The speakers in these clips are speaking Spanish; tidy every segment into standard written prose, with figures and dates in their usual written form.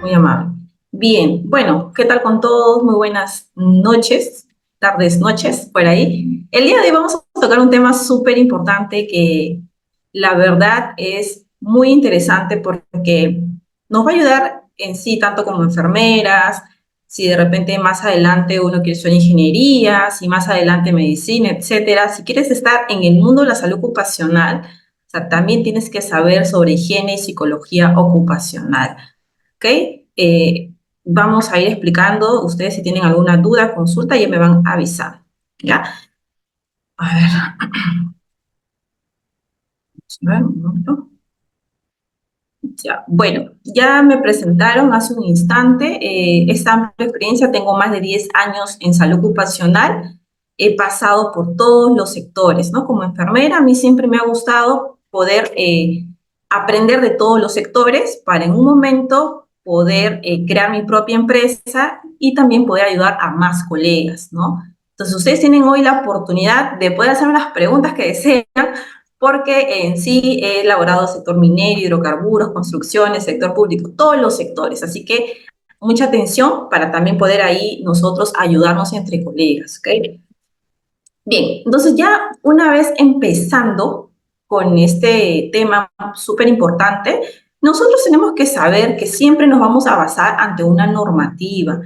Muy amable. Bien, bueno, ¿qué tal con todos? Muy buenas noches, tardes, noches, por ahí. El día de hoy vamos a tocar un tema súper importante que la verdad es muy interesante porque nos va a ayudar en sí, tanto como enfermeras, si de repente más adelante uno quiere estudiar ingeniería, si más adelante medicina, etcétera. Si quieres estar en el mundo de la salud ocupacional, o sea, también tienes que saber sobre higiene y psicología ocupacional. ¿Ok? Vamos a ir explicando, ustedes si tienen alguna duda, consulta, ya me van a avisar, ¿ya? A ver, vamos a ver un momento. Ya. Bueno, ya me presentaron hace un instante esta amplia experiencia, tengo más de 10 años en salud ocupacional, he pasado por todos los sectores, ¿no? Como enfermera, a mí siempre me ha gustado poder aprender de todos los sectores para en un momento poder crear mi propia empresa y también poder ayudar a más colegas, ¿no? Entonces, ustedes tienen hoy la oportunidad de poder hacer las preguntas que desean porque en sí he elaborado sector minero, hidrocarburos, construcciones, sector público, todos los sectores. Así que mucha atención para también poder ahí nosotros ayudarnos entre colegas, ¿ok? Bien, entonces ya una vez empezando con este tema súper importante, nosotros tenemos que saber que siempre nos vamos a basar ante una normativa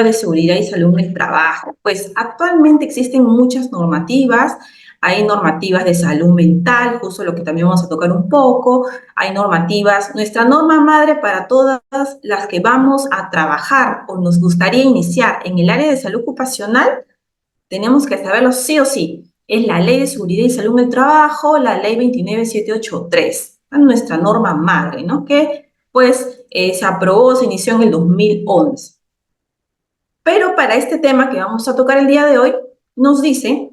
de seguridad y salud en el trabajo. Pues actualmente existen muchas normativas, hay normativas de salud mental, justo lo que también vamos a tocar un poco, hay normativas, nuestra norma madre para todas las que vamos a trabajar o nos gustaría iniciar en el área de salud ocupacional tenemos que saberlo sí o sí. Es la Ley de Seguridad y Salud en el Trabajo, la Ley 29783, nuestra norma madre, ¿no? Que pues se aprobó, se inició en el 2011. Pero para este tema que vamos a tocar el día de hoy, nos dice,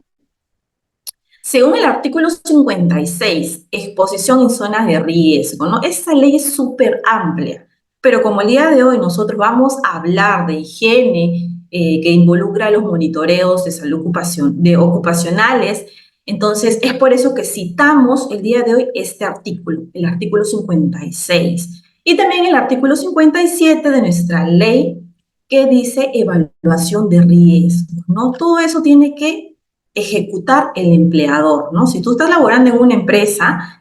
según el artículo 56, exposición en zonas de riesgo, ¿no? Esa ley es súper amplia, pero como el día de hoy nosotros vamos a hablar de higiene, que involucra los monitoreos de salud ocupacionales, entonces es por eso que citamos el día de hoy este artículo, el artículo 56, y también el artículo 57 de nuestra ley que dice evaluación de riesgos, ¿no? Todo eso tiene que ejecutar el empleador, ¿no? Si tú estás laborando en una empresa,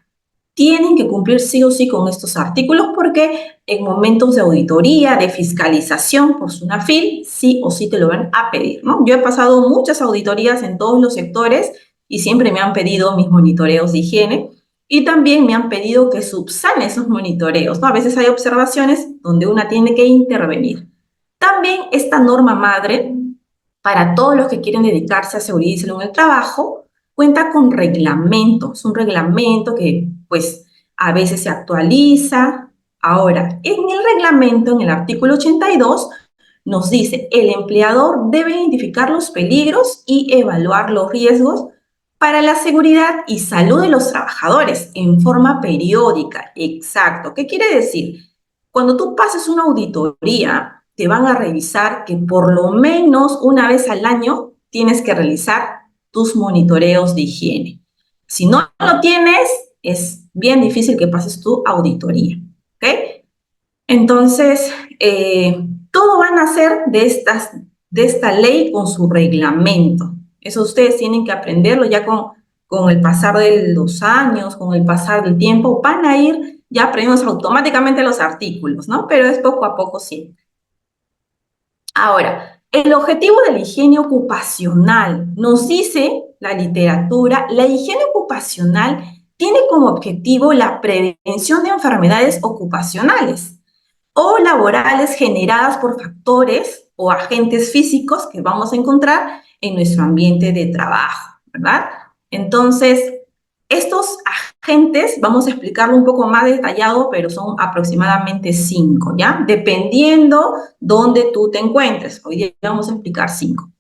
tienen que cumplir sí o sí con estos artículos porque en momentos de auditoría, de fiscalización por SUNAFIL, sí o sí te lo van a pedir, ¿no? Yo he pasado muchas auditorías en todos los sectores y siempre me han pedido mis monitoreos de higiene y también me han pedido que subsane esos monitoreos, ¿no? A veces hay observaciones donde una tiene que intervenir. También esta norma madre para todos los que quieren dedicarse a seguridad y salud en el trabajo, cuenta con reglamentos, un reglamento que pues a veces se actualiza. Ahora, en el reglamento, en el artículo 82, nos dice, el empleador debe identificar los peligros y evaluar los riesgos para la seguridad y salud de los trabajadores en forma periódica. Exacto. ¿Qué quiere decir? Cuando tú pases una auditoría, te van a revisar que por lo menos una vez al año tienes que realizar tus monitoreos de higiene. Si no lo tienes, es bien difícil que pases tu auditoría. ¿Ok? Entonces, todo van a ser de esta ley con su reglamento. Eso ustedes tienen que aprenderlo ya con el pasar de los años, con el pasar del tiempo, van a ir ya aprendiendo automáticamente los artículos, ¿no? Pero es poco a poco siempre. Ahora, el objetivo de la higiene ocupacional, nos dice la literatura, la higiene ocupacional tiene como objetivo la prevención de enfermedades ocupacionales o laborales generadas por factores o agentes físicos que vamos a encontrar en nuestro ambiente de trabajo, ¿verdad? Entonces, estos agentes, vamos a explicarlo un poco más detallado, pero son aproximadamente 5, ¿ya? Dependiendo dónde tú te encuentres. Hoy día vamos a explicar 5.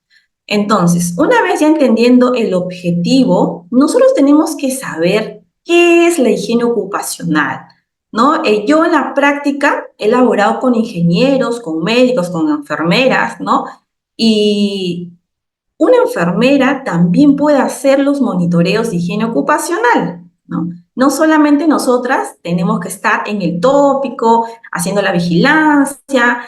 Entonces, una vez ya entendiendo el objetivo, nosotros tenemos que saber qué es la higiene ocupacional, ¿no? Yo en la práctica he elaborado con ingenieros, con médicos, con enfermeras, ¿no? Y una enfermera también puede hacer los monitoreos de higiene ocupacional, ¿no? no solamente nosotras tenemos que estar en el tópico, haciendo la vigilancia,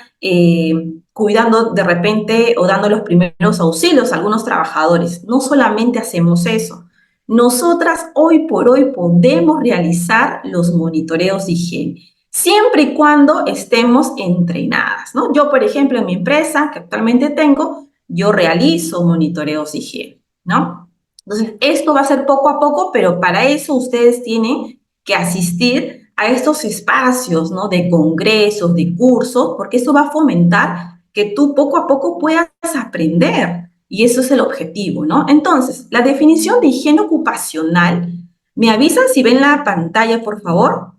cuidando de repente o dando los primeros auxilios a algunos trabajadores. No solamente hacemos eso. Nosotras hoy por hoy podemos realizar los monitoreos de higiene, siempre y cuando estemos entrenadas, ¿no? Yo, por ejemplo, en mi empresa que actualmente tengo, yo realizo monitoreos de higiene, ¿no? Entonces, esto va a ser poco a poco, pero para eso ustedes tienen que asistir a estos espacios, ¿no? De congresos, de cursos, porque eso va a fomentar que tú poco a poco puedas aprender. Y eso es el objetivo, ¿no? Entonces, la definición de higiene ocupacional, ¿me avisan si ven la pantalla, por favor?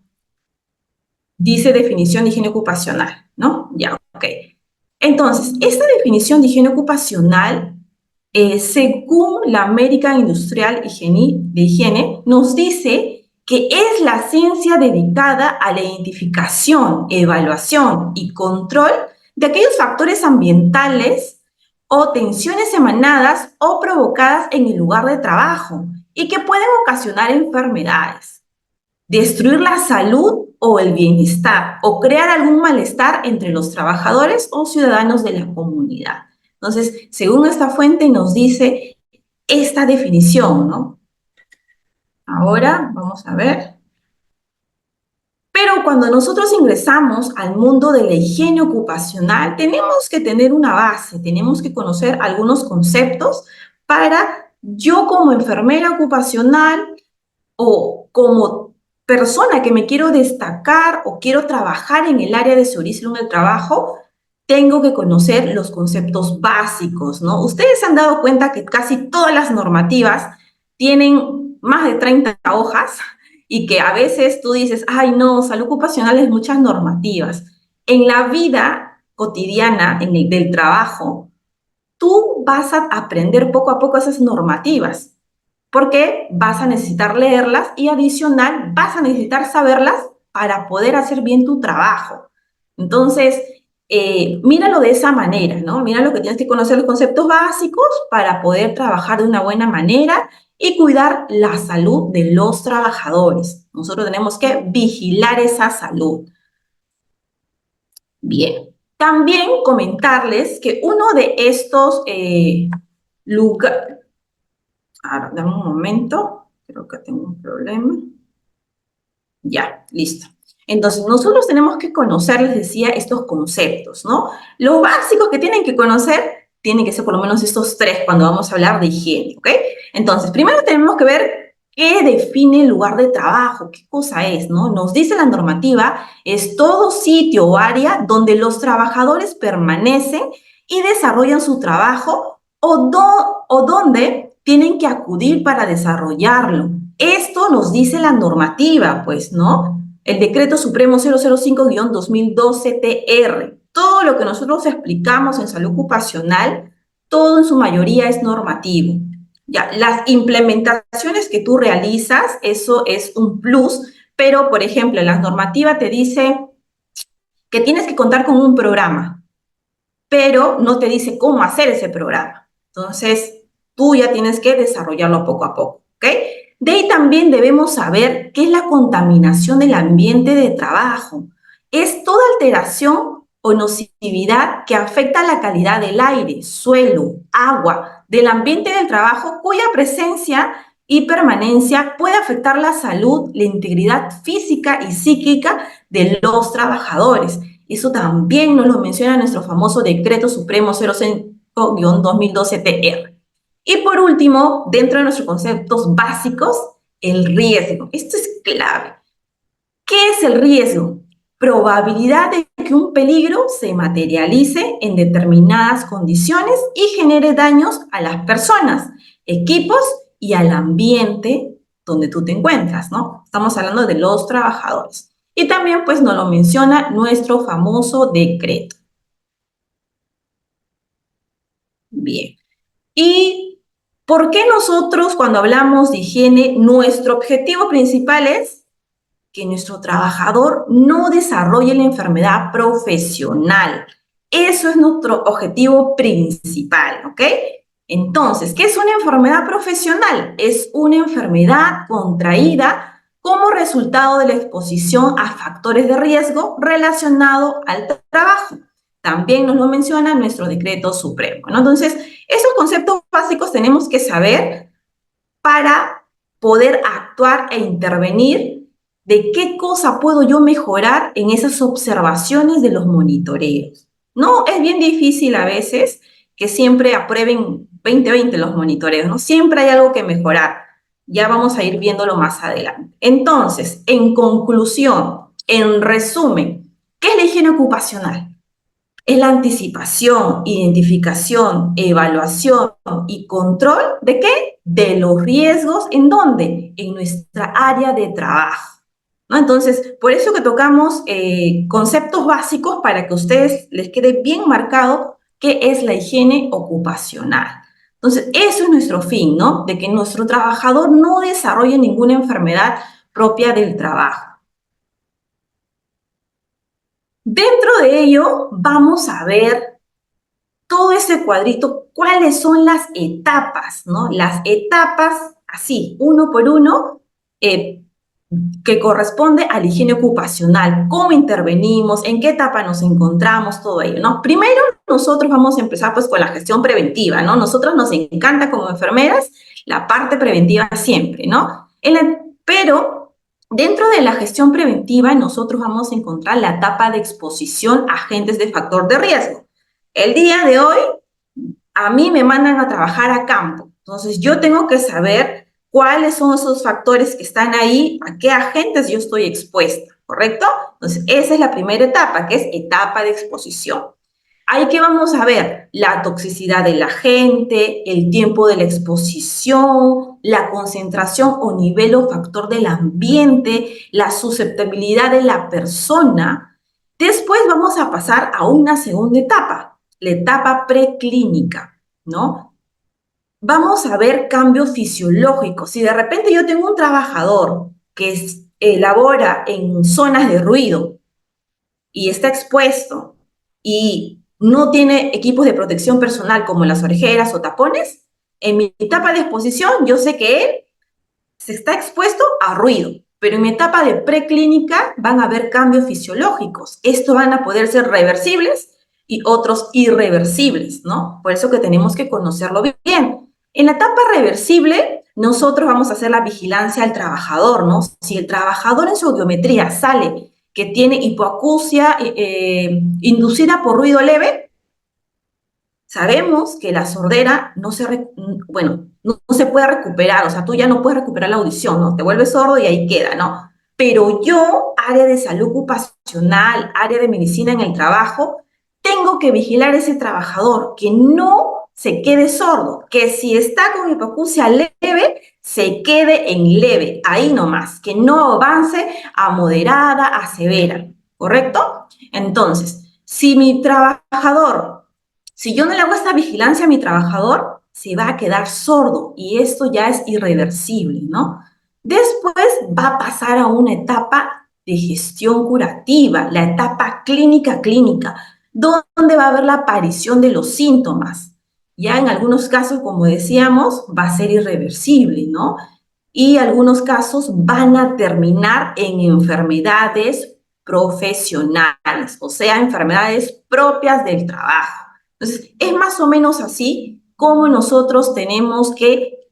Dice definición de higiene ocupacional, ¿no? Ya, ok. Entonces, esta definición de higiene ocupacional, según la American Industrial de Higiene, nos dice que es la ciencia dedicada a la identificación, evaluación y control de aquellos factores ambientales o tensiones emanadas o provocadas en el lugar de trabajo y que pueden ocasionar enfermedades, destruir la salud o el bienestar, o crear algún malestar entre los trabajadores o ciudadanos de la comunidad. Entonces, según esta fuente nos dice esta definición, ¿no? Ahora vamos a ver. Pero cuando nosotros ingresamos al mundo de la higiene ocupacional, tenemos que tener una base, tenemos que conocer algunos conceptos para yo como enfermera ocupacional o como persona que me quiero destacar o quiero trabajar en el área de seguridad en el trabajo, tengo que conocer los conceptos básicos, ¿no? Ustedes se han dado cuenta que casi todas las normativas tienen más de 30 hojas y que a veces tú dices, ay no, salud ocupacional es muchas normativas. En la vida cotidiana, del trabajo, tú vas a aprender poco a poco esas normativas porque vas a necesitar leerlas y adicional vas a necesitar saberlas para poder hacer bien tu trabajo. Entonces, míralo de esa manera, ¿no? Míralo que tienes que conocer los conceptos básicos para poder trabajar de una buena manera y cuidar la salud de los trabajadores. Nosotros tenemos que vigilar esa salud. Bien. También comentarles que uno de estos lugares... Ahora, dame un momento. Creo que tengo un problema. Ya, listo. Entonces, nosotros tenemos que conocer, les decía, estos conceptos, ¿no? Los básicos que tienen que conocer tienen que ser por lo menos estos tres cuando vamos a hablar de higiene, ¿ok? Entonces, primero tenemos que ver qué define el lugar de trabajo, qué cosa es, ¿no? Nos dice la normativa, es todo sitio o área donde los trabajadores permanecen y desarrollan su trabajo o donde tienen que acudir para desarrollarlo. Esto nos dice la normativa, pues, ¿no? El Decreto Supremo 005-2012-TR. Todo lo que nosotros explicamos en salud ocupacional, todo en su mayoría es normativo. Ya, las implementaciones que tú realizas, eso es un plus, pero, por ejemplo, la normativa te dice que tienes que contar con un programa, pero no te dice cómo hacer ese programa. Entonces, tú ya tienes que desarrollarlo poco a poco, ¿ok? De ahí también debemos saber qué es la contaminación del ambiente de trabajo. Es toda alteración o nocividad que afecta la calidad del aire, suelo, agua, del ambiente del trabajo, cuya presencia y permanencia puede afectar la salud, la integridad física y psíquica de los trabajadores. Eso también nos lo menciona nuestro famoso Decreto Supremo 05-2012-TR. Y por último, dentro de nuestros conceptos básicos, el riesgo. Esto es clave. ¿Qué es el riesgo? Probabilidad de que un peligro se materialice en determinadas condiciones y genere daños a las personas, equipos y al ambiente donde tú te encuentras, ¿no? Estamos hablando de los trabajadores. Y también, pues, nos lo menciona nuestro famoso decreto. Bien. ¿Y por qué nosotros, cuando hablamos de higiene, nuestro objetivo principal es que nuestro trabajador no desarrolle la enfermedad profesional? Eso es nuestro objetivo principal, ¿ok? Entonces, ¿qué es una enfermedad profesional? Es una enfermedad contraída como resultado de la exposición a factores de riesgo relacionado al trabajo. También nos lo menciona nuestro decreto supremo, ¿no? Entonces, esos conceptos básicos tenemos que saber para poder actuar e intervenir de qué cosa puedo yo mejorar en esas observaciones de los monitoreos. No, es bien difícil a veces que siempre aprueben 2020 los monitoreos, ¿no? Siempre hay algo que mejorar. Ya vamos a ir viéndolo más adelante. Entonces, en conclusión, en resumen, ¿qué es la higiene ocupacional? Es la anticipación, identificación, evaluación y control ¿de qué? De los riesgos, ¿en dónde? En nuestra área de trabajo, ¿no? Entonces, por eso que tocamos conceptos básicos para que a ustedes les quede bien marcado qué es la higiene ocupacional. Entonces, eso es nuestro fin, ¿no? De que nuestro trabajador no desarrolle ninguna enfermedad propia del trabajo. Dentro de ello, vamos a ver todo ese cuadrito, cuáles son las etapas, ¿no? Las etapas, así, uno por uno, que corresponde a la higiene ocupacional, cómo intervenimos, en qué etapa nos encontramos, todo ello, ¿no? Primero, nosotros vamos a empezar pues con la gestión preventiva, ¿no? Nosotros nos encanta como enfermeras la parte preventiva siempre, ¿no? Pero dentro de la gestión preventiva nosotros vamos a encontrar la etapa de exposición a agentes de factor de riesgo. El día de hoy, a mí me mandan a trabajar a campo. Entonces, yo tengo que saber cuáles son esos factores que están ahí, a qué agentes yo estoy expuesta, ¿correcto? Entonces, esa es la primera etapa, que es etapa de exposición. Ahí que vamos a ver la toxicidad del agente, el tiempo de la exposición, la concentración o nivel o factor del ambiente, la susceptibilidad de la persona. Después vamos a pasar a una segunda etapa, la etapa preclínica, ¿no? Vamos a ver cambios fisiológicos. Si de repente yo tengo un trabajador que elabora en zonas de ruido y está expuesto y no tiene equipos de protección personal como las orejeras o tapones, en mi etapa de exposición yo sé que él se está expuesto a ruido, pero en mi etapa de preclínica van a haber cambios fisiológicos. Estos van a poder ser reversibles y otros irreversibles, ¿no? Por eso que tenemos que conocerlo bien. En la etapa reversible, nosotros vamos a hacer la vigilancia al trabajador, ¿no? Si el trabajador en su audiometría sale que tiene hipoacusia inducida por ruido leve, sabemos que la sordera no se, bueno, no se puede recuperar, o sea, tú ya no puedes recuperar la audición, ¿no? Te vuelves sordo y ahí queda, ¿no? Pero yo, área de salud ocupacional, área de medicina en el trabajo, tengo que vigilar a ese trabajador, que no se quede sordo, que si está con hipoacusia leve, se quede en leve, ahí nomás, que no avance a moderada, a severa, ¿correcto? Entonces, si mi trabajador, si yo no le hago esta vigilancia a mi trabajador, se va a quedar sordo y esto ya es irreversible, ¿no? Después va a pasar a una etapa de gestión curativa, la etapa clínica, donde va a haber la aparición de los síntomas. Ya en algunos casos, como decíamos, va a ser irreversible, ¿no? Y algunos casos van a terminar en enfermedades profesionales, o sea, enfermedades propias del trabajo. Entonces, es más o menos así como nosotros tenemos que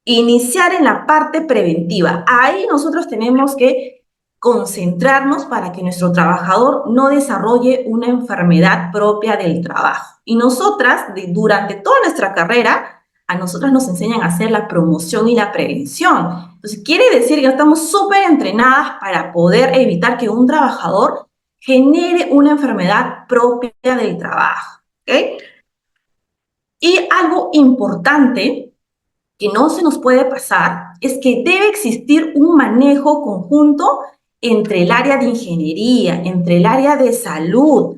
iniciar en la parte preventiva. Ahí nosotros tenemos que concentrarnos para que nuestro trabajador no desarrolle una enfermedad propia del trabajo. Y nosotras, durante toda nuestra carrera, a nosotras nos enseñan a hacer la promoción y la prevención. Entonces, quiere decir que estamos súper entrenadas para poder evitar que un trabajador genere una enfermedad propia del trabajo. ¿Ok? Y algo importante que no se nos puede pasar es que debe existir un manejo conjunto entre el área de ingeniería, entre el área de salud,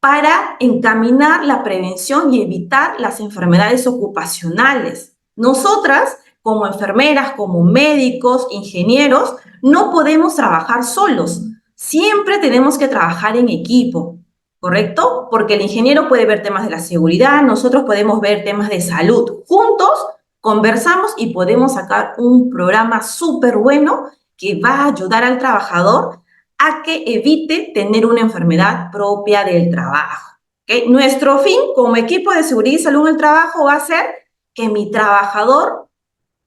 para encaminar la prevención y evitar las enfermedades ocupacionales. Nosotras, como enfermeras, como médicos, ingenieros, no podemos trabajar solos. Siempre tenemos que trabajar en equipo, ¿correcto? Porque el ingeniero puede ver temas de la seguridad, nosotros podemos ver temas de salud. Juntos conversamos y podemos sacar un programa súper bueno que va a ayudar al trabajador a que evite tener una enfermedad propia del trabajo. ¿Okay? Nuestro fin como equipo de seguridad y salud en el trabajo va a ser que mi trabajador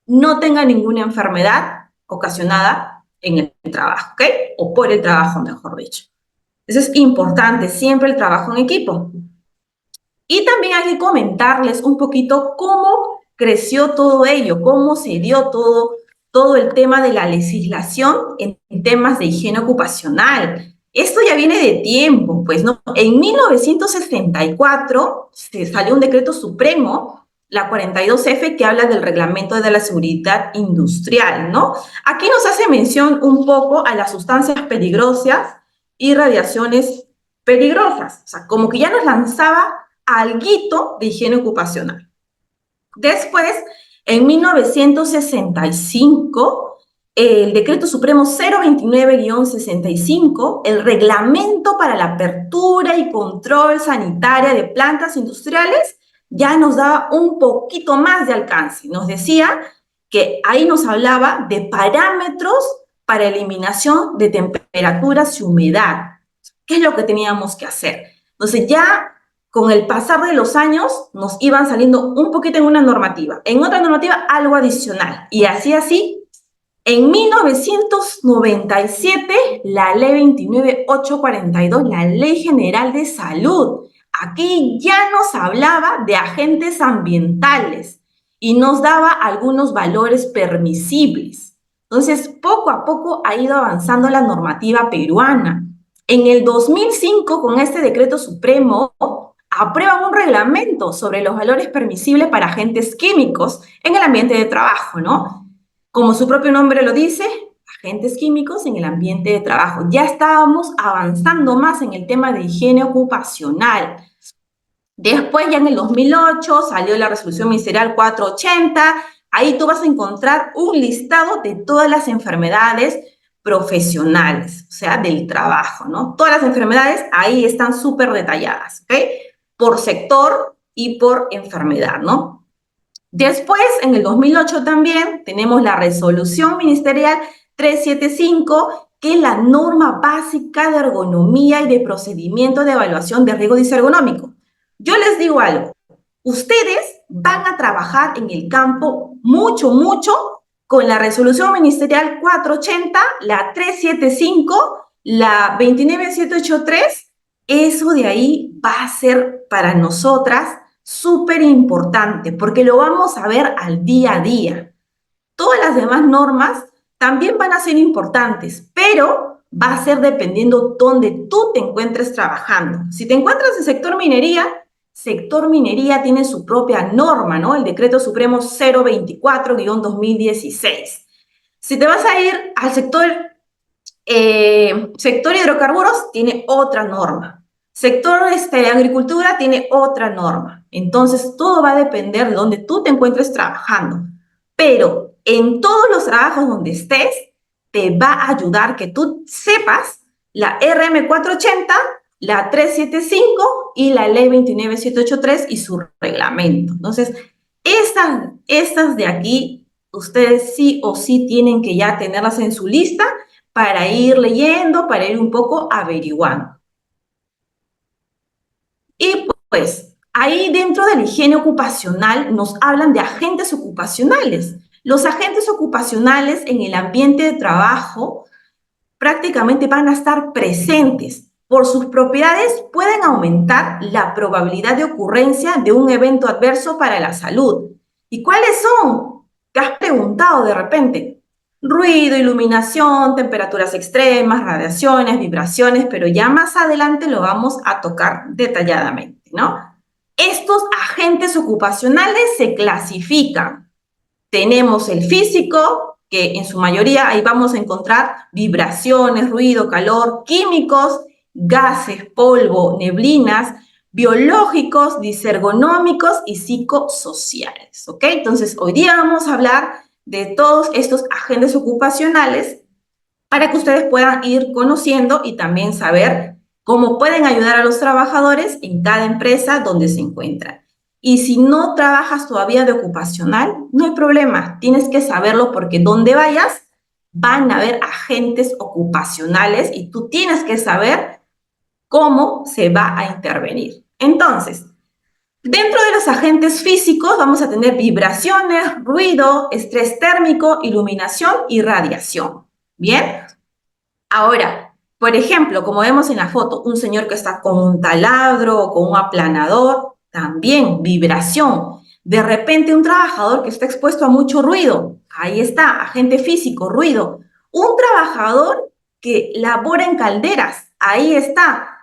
no tenga ninguna enfermedad ocasionada en el trabajo, ¿ok? O por el trabajo, mejor dicho. Eso es importante, siempre el trabajo en equipo. Y también hay que comentarles un poquito cómo creció todo ello, cómo se dio todo el tema de la legislación en temas de higiene ocupacional. Esto ya viene de tiempo, pues, ¿no? En 1964 se salió un decreto supremo, la 42F, que habla del reglamento de la seguridad industrial, ¿no? Aquí nos hace mención un poco a las sustancias peligrosas y radiaciones peligrosas. O sea, como que ya nos lanzaba alguito de higiene ocupacional. Después, en 1965, el Decreto Supremo 029-65, el Reglamento para la Apertura y Control Sanitaria de Plantas Industriales, ya nos daba un poquito más de alcance. Nos decía que ahí nos hablaba de parámetros para eliminación de temperaturas y humedad. ¿Qué es lo que teníamos que hacer? Entonces ya con el pasar de los años nos iban saliendo un poquito en una normativa, en otra normativa algo adicional, y así. En 1997, la ley 29842, la Ley General de Salud, aquí ya nos hablaba de agentes ambientales y nos daba algunos valores permisibles. Entonces, poco a poco ha ido avanzando la normativa peruana. En el 2005, con este decreto supremo, aprueban un reglamento sobre los valores permisibles para agentes químicos en el ambiente de trabajo, ¿no? Como su propio nombre lo dice, agentes químicos en el ambiente de trabajo. Ya estábamos avanzando más en el tema de higiene ocupacional. Después, ya en el 2008, salió la resolución ministerial 480. Ahí tú vas a encontrar un listado de todas las enfermedades profesionales, o sea, del trabajo, ¿no? Todas las enfermedades ahí están súper detalladas, ¿ok? Por sector y por enfermedad, ¿no? Después, en el 2008 también, tenemos la resolución ministerial 375, que es la norma básica de ergonomía y de procedimiento de evaluación de riesgo disergonómico. Yo les digo algo, ustedes van a trabajar en el campo mucho con la resolución ministerial 480, la 375, la 29783, eso de ahí va a ser para nosotras súper importante porque lo vamos a ver al día a día. Todas las demás normas también van a ser importantes, pero va a ser dependiendo dónde tú te encuentres trabajando. Si te encuentras en sector minería tiene su propia norma, ¿no? El Decreto Supremo 024-2016. Si te vas a ir al sector hidrocarburos, tiene otra norma. Sector agricultura tiene otra norma. Entonces, todo va a depender de dónde tú te encuentres trabajando. Pero en todos los trabajos donde estés, te va a ayudar que tú sepas la RM 480, la 375 y la ley 29783 y su reglamento. Entonces, estas de aquí, ustedes sí o sí tienen que ya tenerlas en su lista para ir leyendo, para ir un poco averiguando. Y pues, ahí dentro de la higiene ocupacional nos hablan de agentes ocupacionales. Los agentes ocupacionales en el ambiente de trabajo prácticamente van a estar presentes. Por sus propiedades pueden aumentar la probabilidad de ocurrencia de un evento adverso para la salud. ¿Y cuáles son? ¿Te has preguntado de repente? Ruido, iluminación, temperaturas extremas, radiaciones, vibraciones, pero ya más adelante lo vamos a tocar detalladamente, ¿no? Estos agentes ocupacionales se clasifican. Tenemos el físico, que en su mayoría ahí vamos a encontrar vibraciones, ruido, calor, químicos, gases, polvo, neblinas, biológicos, disergonómicos y psicosociales, ¿ok? Entonces, hoy día vamos a hablar de todos estos agentes ocupacionales para que ustedes puedan ir conociendo y también saber cómo pueden ayudar a los trabajadores en cada empresa donde se encuentran. Y si no trabajas todavía de ocupacional, no hay problema, tienes que saberlo porque donde vayas van a haber agentes ocupacionales y tú tienes que saber cómo se va a intervenir. Entonces, dentro de los agentes físicos vamos a tener vibraciones, ruido, estrés térmico, iluminación y radiación. ¿Bien? Ahora, por ejemplo, como vemos en la foto, un señor que está con un taladro o con un aplanador, también vibración. De repente un trabajador que está expuesto a mucho ruido, ahí está, agente físico, ruido. Un trabajador que labora en calderas, ahí está,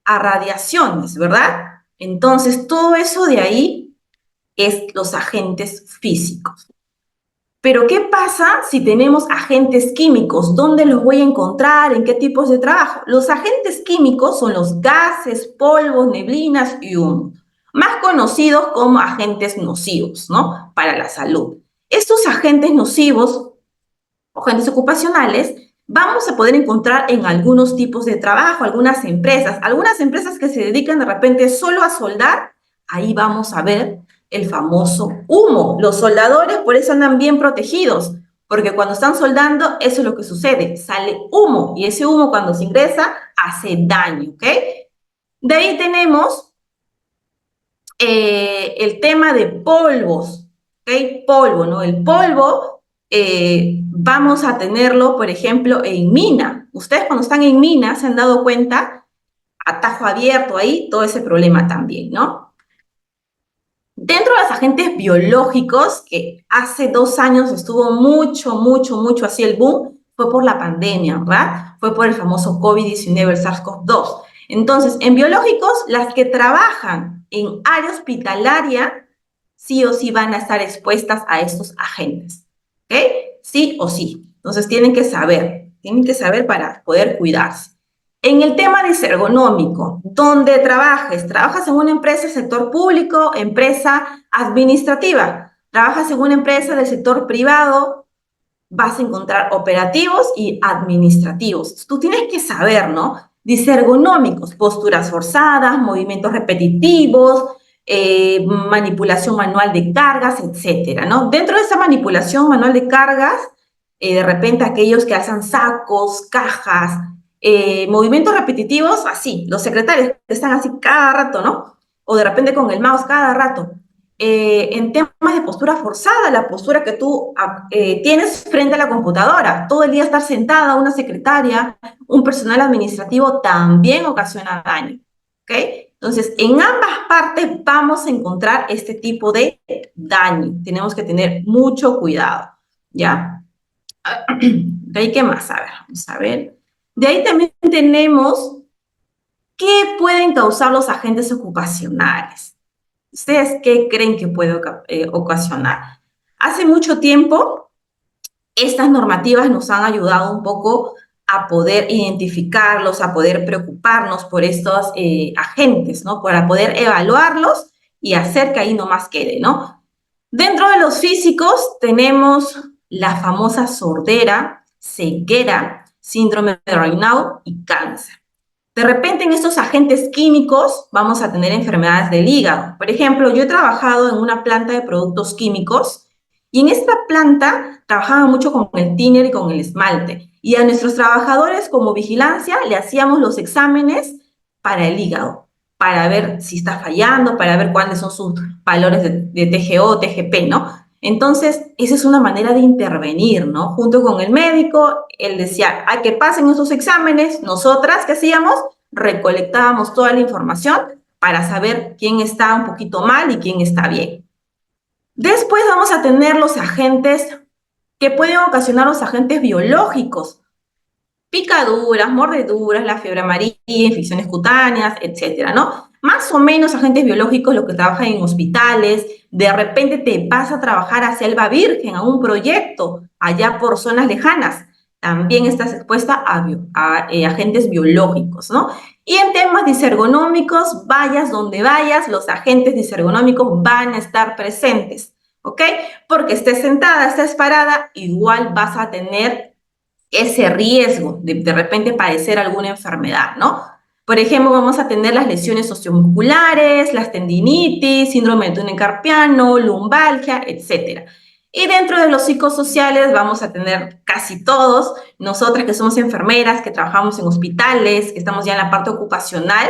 a radiaciones, ¿verdad? Entonces, todo eso de ahí es los agentes físicos. Pero, ¿qué pasa si tenemos agentes químicos? ¿Dónde los voy a encontrar? ¿En qué tipos de trabajo? Los agentes químicos son los gases, polvos, neblinas y humo, más conocidos como agentes nocivos, ¿no? Para la salud. Estos agentes nocivos o agentes ocupacionales vamos a poder encontrar en algunos tipos de trabajo, algunas empresas que se dedican de repente solo a soldar, ahí vamos a ver el famoso humo. Los soldadores por eso andan bien protegidos, porque cuando están soldando, eso es lo que sucede, sale humo, y ese humo cuando se ingresa hace daño, ¿ok? De ahí tenemos el tema de polvos, ¿ok? Polvo, ¿no? El polvo vamos a tenerlo, por ejemplo, en mina. Ustedes cuando están en mina se han dado cuenta, atajo abierto ahí, todo ese problema también, ¿no? Dentro de los agentes biológicos, que hace 2 años estuvo mucho así el boom, fue por la pandemia, ¿verdad? Fue por el famoso COVID-19, el SARS-CoV-2. Entonces, en biológicos, las que trabajan en área hospitalaria, sí o sí van a estar expuestas a estos agentes, ¿ok? Sí o sí. Entonces, tienen que saber para poder cuidarse. En el tema de ergonómico, donde trabajas en una empresa del sector público, empresa administrativa, trabajas en una empresa del sector privado, vas a encontrar operativos y administrativos. Tú tienes que saber, ¿no? Disergonómicos, posturas forzadas, movimientos repetitivos, manipulación manual de cargas, etcétera, ¿no? Dentro de esa manipulación manual de cargas, de repente aquellos que hacen sacos, cajas, movimientos repetitivos, así, los secretarios que están así cada rato, ¿no? O de repente con el mouse cada rato. En temas de postura forzada, la postura que tú tienes frente a la computadora, todo el día estar sentada, una secretaria, un personal administrativo también ocasiona daño, ¿ok? Entonces, en ambas partes vamos a encontrar este tipo de daño. Tenemos que tener mucho cuidado, ¿ya? ¿De ahí qué más? A ver, vamos a ver. De ahí también tenemos qué pueden causar los agentes ocupacionales. ¿Ustedes qué creen que puede ocasionar? Hace mucho tiempo, estas normativas nos han ayudado un poco a poder identificarlos, a poder preocuparnos por estos agentes, ¿no? Para poder evaluarlos y hacer que ahí no más quede, ¿no? Dentro de los físicos tenemos la famosa sordera, ceguera, síndrome de Raynaud y cáncer. De repente en estos agentes químicos vamos a tener enfermedades del hígado. Por ejemplo, yo he trabajado en una planta de productos químicos y en esta planta trabajaba mucho con el thinner y con el esmalte. Y a nuestros trabajadores como vigilancia le hacíamos los exámenes para el hígado, para ver si está fallando, para ver cuáles son sus valores de TGO, TGP, ¿no? Entonces, esa es una manera de intervenir, ¿no? Junto con el médico, él decía, hay que pasen esos exámenes. Nosotras, ¿qué hacíamos? Recolectábamos toda la información para saber quién está un poquito mal y quién está bien. Después vamos a tener los agentes que pueden ocasionar los agentes biológicos, picaduras, mordeduras, la fiebre amarilla, infecciones cutáneas, etcétera, ¿no? Más o menos agentes biológicos, los que trabajan en hospitales, de repente te vas a trabajar a Selva Virgen, a un proyecto, allá por zonas lejanas, también estás expuesta a agentes biológicos, ¿no? Y en temas disergonómicos, vayas donde vayas, los agentes disergonómicos van a estar presentes, ¿ok? Porque estés sentada, estés parada, igual vas a tener ese riesgo de repente padecer alguna enfermedad, ¿no? Por ejemplo, vamos a tener las lesiones osteomusculares, las tendinitis, síndrome de túnel carpiano, lumbalgia, etcétera. Y dentro de los psicosociales vamos a tener casi todos, nosotras que somos enfermeras, que trabajamos en hospitales, que estamos ya en la parte ocupacional,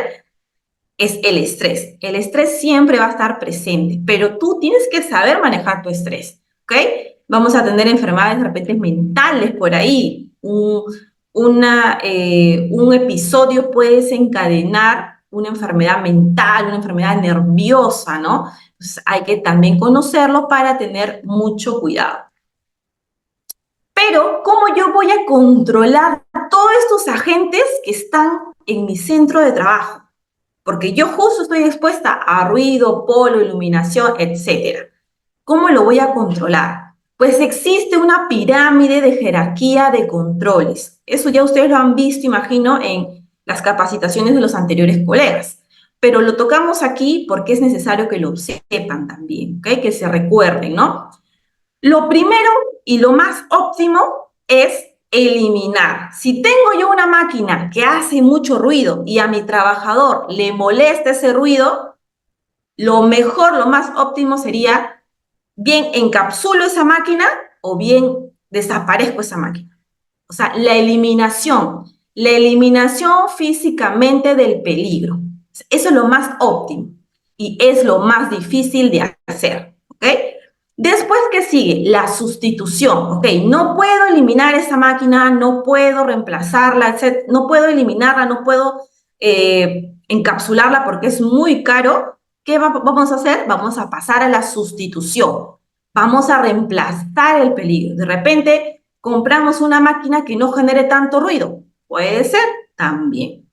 es el estrés. El estrés siempre va a estar presente, pero tú tienes que saber manejar tu estrés, ¿ok? Vamos a tener enfermedades de repente mentales por ahí. Un episodio puede desencadenar una enfermedad mental, una enfermedad nerviosa, ¿no? Entonces hay que también conocerlo para tener mucho cuidado. Pero, ¿cómo yo voy a controlar todos estos agentes que están en mi centro de trabajo? Porque yo justo estoy expuesta a ruido, polvo, iluminación, etcétera. ¿Cómo lo voy a controlar? Pues existe una pirámide de jerarquía de controles. Eso ya ustedes lo han visto, imagino, en las capacitaciones de los anteriores colegas. Pero lo tocamos aquí porque es necesario que lo sepan también, ¿ok? Que se recuerden, ¿no? Lo primero y lo más óptimo es eliminar. Si tengo yo una máquina que hace mucho ruido y a mi trabajador le molesta ese ruido, lo mejor, lo más óptimo sería bien encapsulo esa máquina o bien desaparezco esa máquina. O sea, la eliminación físicamente del peligro. Eso es lo más óptimo y es lo más difícil de hacer, ¿ok? Después, ¿qué sigue? La sustitución, ¿ok? No puedo eliminar esa máquina, no puedo reemplazarla, etc. No puedo eliminarla, no puedo encapsularla porque es muy caro. ¿Qué vamos a hacer? Vamos a pasar a la sustitución. Vamos a reemplazar el peligro. De repente, compramos una máquina que no genere tanto ruido. Puede ser también.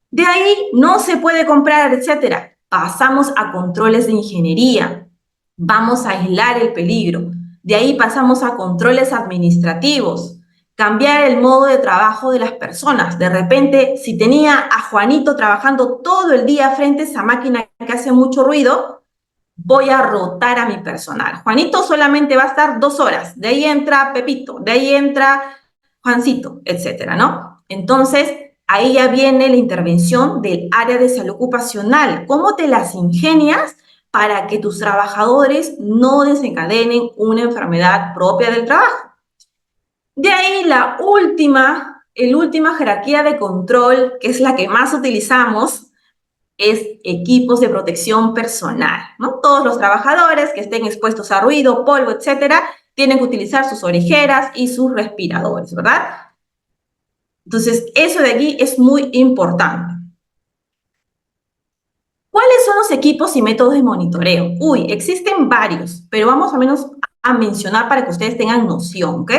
De ahí no se puede comprar, etcétera. Pasamos a controles de ingeniería. Vamos a aislar el peligro. De ahí pasamos a controles administrativos. Cambiar el modo de trabajo de las personas. De repente, si tenía a Juanito trabajando todo el día frente a esa máquina que hace mucho ruido, voy a rotar a mi personal. Juanito solamente va a estar 2 horas. De ahí entra Pepito, de ahí entra Juancito, etcétera, ¿no? Entonces, ahí ya viene la intervención del área de salud ocupacional. ¿Cómo te las ingenias para que tus trabajadores no desencadenen una enfermedad propia del trabajo? De ahí la última jerarquía de control, que es la que más utilizamos, es equipos de protección personal, ¿no? Todos los trabajadores que estén expuestos a ruido, polvo, etcétera, tienen que utilizar sus orejeras y sus respiradores, ¿verdad? Entonces, eso de aquí es muy importante. ¿Cuáles son los equipos y métodos de monitoreo? Uy, existen varios, pero vamos al menos a mencionar para que ustedes tengan noción, ¿ok?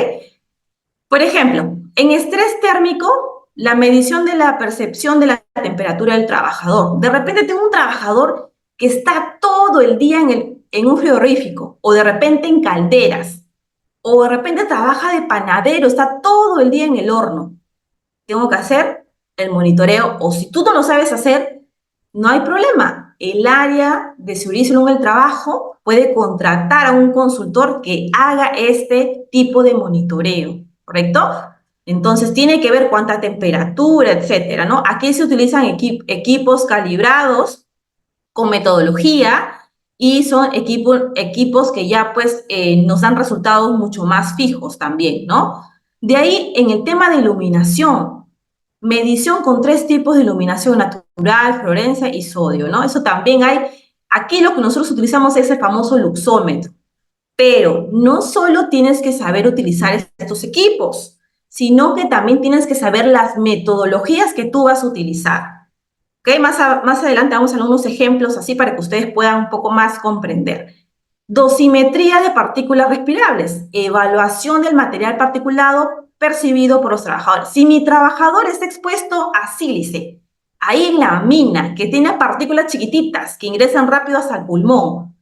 Por ejemplo, en estrés térmico, la medición de la percepción de la temperatura del trabajador. De repente tengo un trabajador que está todo el día en un frigorífico, o de repente en calderas, o de repente trabaja de panadero, está todo el día en el horno. Tengo que hacer el monitoreo, o si tú no lo sabes hacer, no hay problema. El área de seguridad y salud en el trabajo puede contratar a un consultor que haga este tipo de monitoreo, ¿correcto? Entonces tiene que ver cuánta temperatura, etcétera, ¿no? Aquí se utilizan equipos calibrados con metodología y son equipos que ya pues nos dan resultados mucho más fijos también, ¿no? De ahí en el tema de iluminación, medición con 3 tipos de iluminación natural, fluorescencia y sodio, ¿no? Eso también hay. Aquí lo que nosotros utilizamos es el famoso luxómetro, pero no solo tienes que saber utilizar estos equipos, sino que también tienes que saber las metodologías que tú vas a utilizar. ¿Okay? Más adelante vamos a ver unos ejemplos así para que ustedes puedan un poco más comprender. Dosimetría de partículas respirables, evaluación del material particulado percibido por los trabajadores. Si mi trabajador está expuesto a sílice, ahí en la mina, que tiene partículas chiquititas que ingresan rápido hasta el pulmón,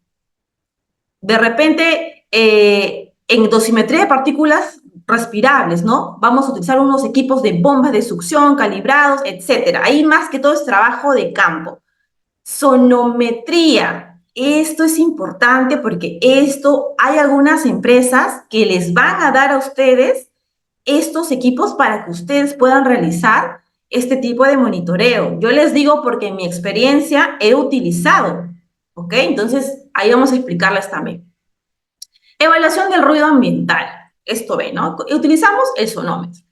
de repente, en dosimetría de partículas respirables, ¿no? Vamos a utilizar unos equipos de bombas de succión, calibrados, etcétera. Ahí más que todo es trabajo de campo. Sonometría. Esto es importante porque hay algunas empresas que les van a dar a ustedes estos equipos para que ustedes puedan realizar este tipo de monitoreo. Yo les digo porque en mi experiencia he utilizado, ¿ok? Entonces, ahí vamos a explicarles también. Evaluación del ruido ambiental. Esto ve, ¿no? Utilizamos el sonómetro.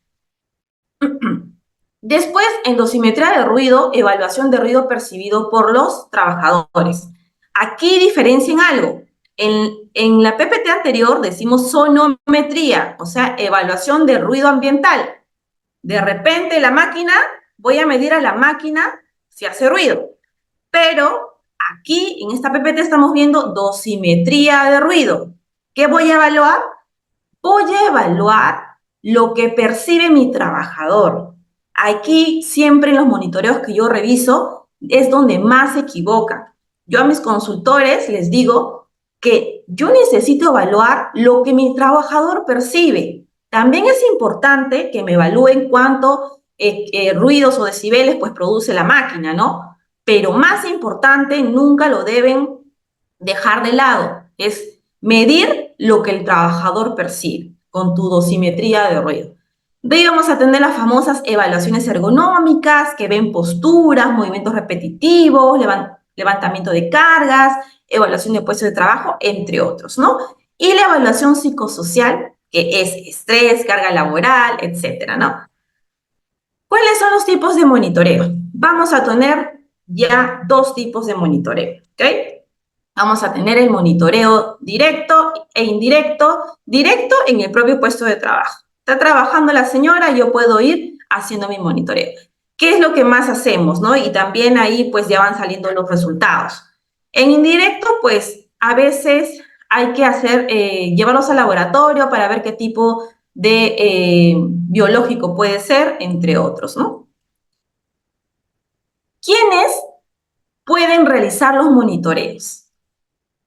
Después, en dosimetría de ruido, evaluación de ruido percibido por los trabajadores. Aquí diferencian algo. En la PPT anterior decimos sonometría, o sea, evaluación de ruido ambiental. De repente la máquina, voy a medir a la máquina si hace ruido. Pero aquí, en esta PPT, estamos viendo dosimetría de ruido. ¿Qué voy a evaluar? Voy a evaluar lo que percibe mi trabajador. Aquí, siempre en los monitoreos que yo reviso, es donde más se equivocan. Yo a mis consultores les digo que yo necesito evaluar lo que mi trabajador percibe. También es importante que me evalúen cuánto ruidos o decibeles pues produce la máquina, ¿no? Pero más importante, nunca lo deben dejar de lado, es medir lo que el trabajador percibe con tu dosimetría de ruido. De ahí vamos a tener las famosas evaluaciones ergonómicas que ven posturas, movimientos repetitivos, levantamiento de cargas, evaluación de puestos de trabajo, entre otros, ¿no? Y la evaluación psicosocial, que es estrés, carga laboral, etcétera, ¿no? ¿Cuáles son los tipos de monitoreo? Vamos a tener ya dos tipos de monitoreo, ¿ok? Vamos a tener el monitoreo directo e indirecto. Directo en el propio puesto de trabajo. Está trabajando la señora, yo puedo ir haciendo mi monitoreo. ¿Qué es lo que más hacemos, no? Y también ahí pues ya van saliendo los resultados. En indirecto, pues a veces hay que llevarlos al laboratorio para ver qué tipo de biológico puede ser, entre otros, ¿no? ¿Quiénes pueden realizar los monitoreos?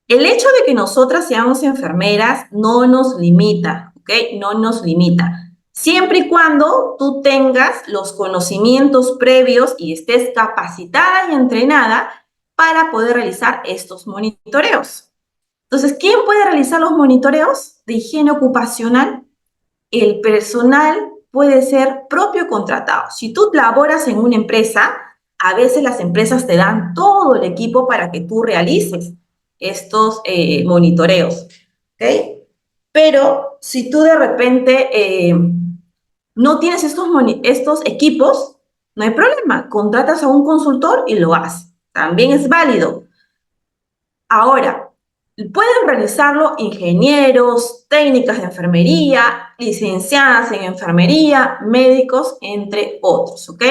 El hecho de que nosotras seamos enfermeras no nos limita, ¿ok? No nos limita. Siempre y cuando tú tengas los conocimientos previos y estés capacitada y entrenada para poder realizar estos monitoreos. Entonces, ¿quién puede realizar los monitoreos de higiene ocupacional? El personal puede ser propio contratado. Si tú laboras en una empresa, a veces las empresas te dan todo el equipo para que tú realices estos monitoreos, ¿ok? Pero si tú de repente no tienes estos equipos, no hay problema, contratas a un consultor y lo haces. También es válido. Ahora, pueden realizarlo ingenieros, técnicas de enfermería, licenciadas en enfermería, médicos, entre otros, ¿ok?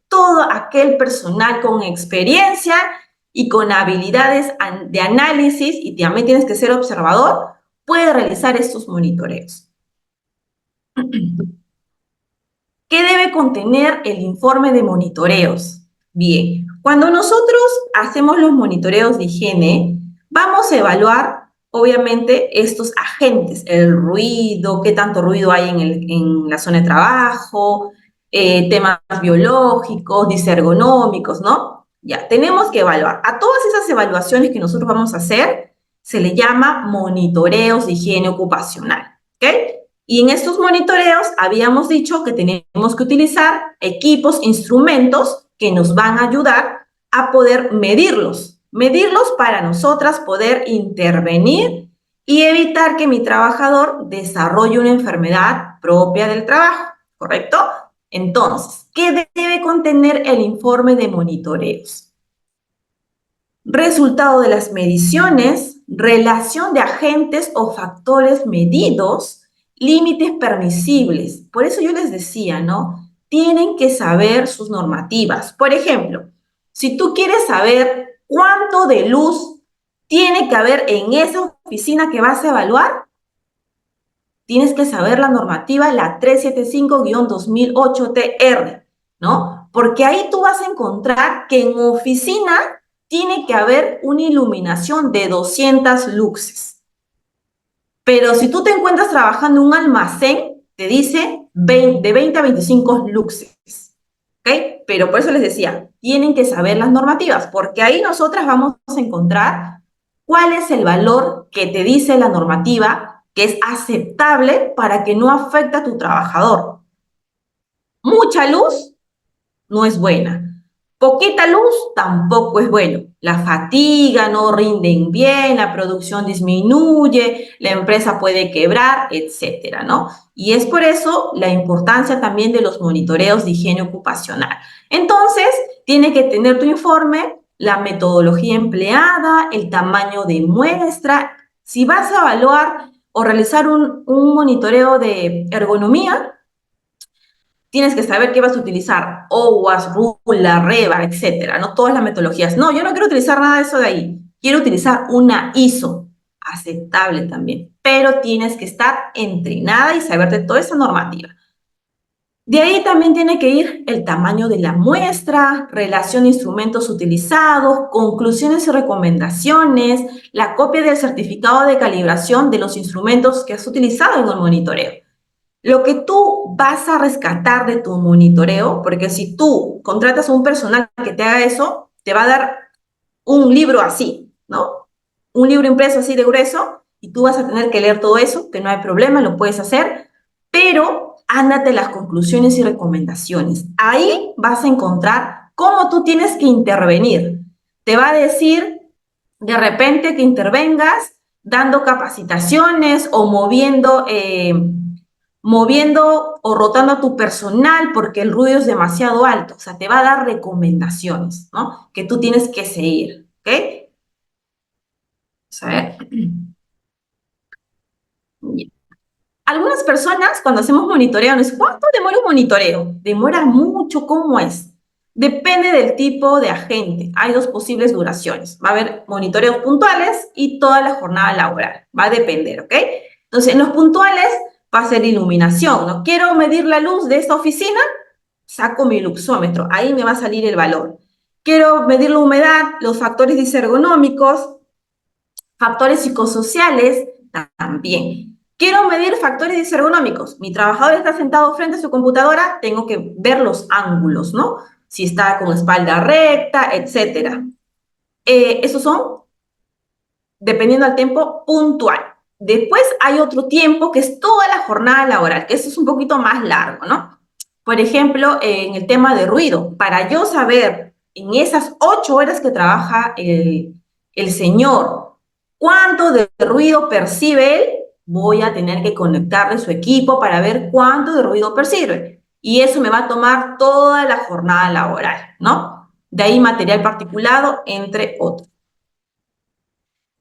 Todo aquel personal con experiencia y con habilidades de análisis, y también tienes que ser observador, puede realizar estos monitoreos. ¿Qué debe contener el informe de monitoreos? Bien, cuando nosotros hacemos los monitoreos de higiene, vamos a evaluar, obviamente, estos agentes, el ruido, qué tanto ruido hay en la zona de trabajo, temas biológicos, disergonómicos, ¿no? Ya, tenemos que evaluar. A todas esas evaluaciones que nosotros vamos a hacer, se le llama monitoreos de higiene ocupacional, ¿ok? Y en estos monitoreos habíamos dicho que tenemos que utilizar equipos, instrumentos que nos van a ayudar a poder medirlos para nosotras poder intervenir y evitar que mi trabajador desarrolle una enfermedad propia del trabajo, ¿correcto? Entonces, ¿qué debe contener el informe de monitoreos? Resultado de las mediciones, relación de agentes o factores medidos, límites permisibles. Por eso yo les decía, ¿no? Tienen que saber sus normativas. Por ejemplo, si tú quieres saber cuánto de luz tiene que haber en esa oficina que vas a evaluar, tienes que saber la normativa, la 375-2008-TR, ¿no? Porque ahí tú vas a encontrar que en oficina tiene que haber una iluminación de 200 luxes. Pero si tú te encuentras trabajando en un almacén, te dice de 20 a 25 luxes. ¿Ok? Pero por eso les decía, tienen que saber las normativas, porque ahí nosotras vamos a encontrar cuál es el valor que te dice la normativa que es aceptable para que no afecte a tu trabajador. Mucha luz no es buena. Poquita luz tampoco es bueno. La fatiga, no rinden bien, la producción disminuye, la empresa puede quebrar, etcétera, ¿no? Y es por eso la importancia también de los monitoreos de higiene ocupacional. Entonces, tiene que tener tu informe, la metodología empleada, el tamaño de muestra. Si vas a evaluar o realizar un monitoreo de ergonomía, tienes que saber qué vas a utilizar, OWASP, RULA, REBA, etcétera, ¿no? Todas las metodologías. No, yo no quiero utilizar nada de eso de ahí. Quiero utilizar una ISO, aceptable también, pero tienes que estar entrenada y saber de toda esa normativa. De ahí también tiene que ir el tamaño de la muestra, relación de instrumentos utilizados, conclusiones y recomendaciones, la copia del certificado de calibración de los instrumentos que has utilizado en el monitoreo. Lo que tú vas a rescatar de tu monitoreo, porque si tú contratas a un personal que te haga eso, te va a dar un libro así, ¿no? Un libro impreso así de grueso, y tú vas a tener que leer todo eso, que no hay problema, lo puedes hacer, pero ándate las conclusiones y recomendaciones. Ahí vas a encontrar cómo tú tienes que intervenir. Te va a decir de repente que intervengas dando capacitaciones o moviendo o rotando a tu personal porque el ruido es demasiado alto. O sea, te va a dar recomendaciones, ¿no? Que tú tienes que seguir, ¿ok? Vamos a ver. Algunas personas, cuando hacemos monitoreo, nos dicen, ¿cuánto demora un monitoreo? Demora mucho, ¿cómo es? Depende del tipo de agente. Hay dos posibles duraciones. Va a haber monitoreos puntuales y toda la jornada laboral. Va a depender, ¿ok? Entonces, en los puntuales va a ser iluminación, ¿no? Quiero medir la luz de esta oficina, saco mi luxómetro. Ahí me va a salir el valor. Quiero medir la humedad, los factores ergonómicos, factores psicosociales, también. Quiero medir factores disergonómicos. Mi trabajador está sentado frente a su computadora, tengo que ver los ángulos, ¿no? Si está con espalda recta, etcétera. Esos son, dependiendo del tiempo, puntual. Después hay otro tiempo que es toda la jornada laboral, que eso es un poquito más largo, ¿no? Por ejemplo, en el tema de ruido, para yo saber en esas 8 horas que trabaja el señor cuánto de ruido percibe él, voy a tener que conectarle su equipo para ver cuánto de ruido percibe. Y eso me va a tomar toda la jornada laboral, ¿no? De ahí material particulado, entre otros.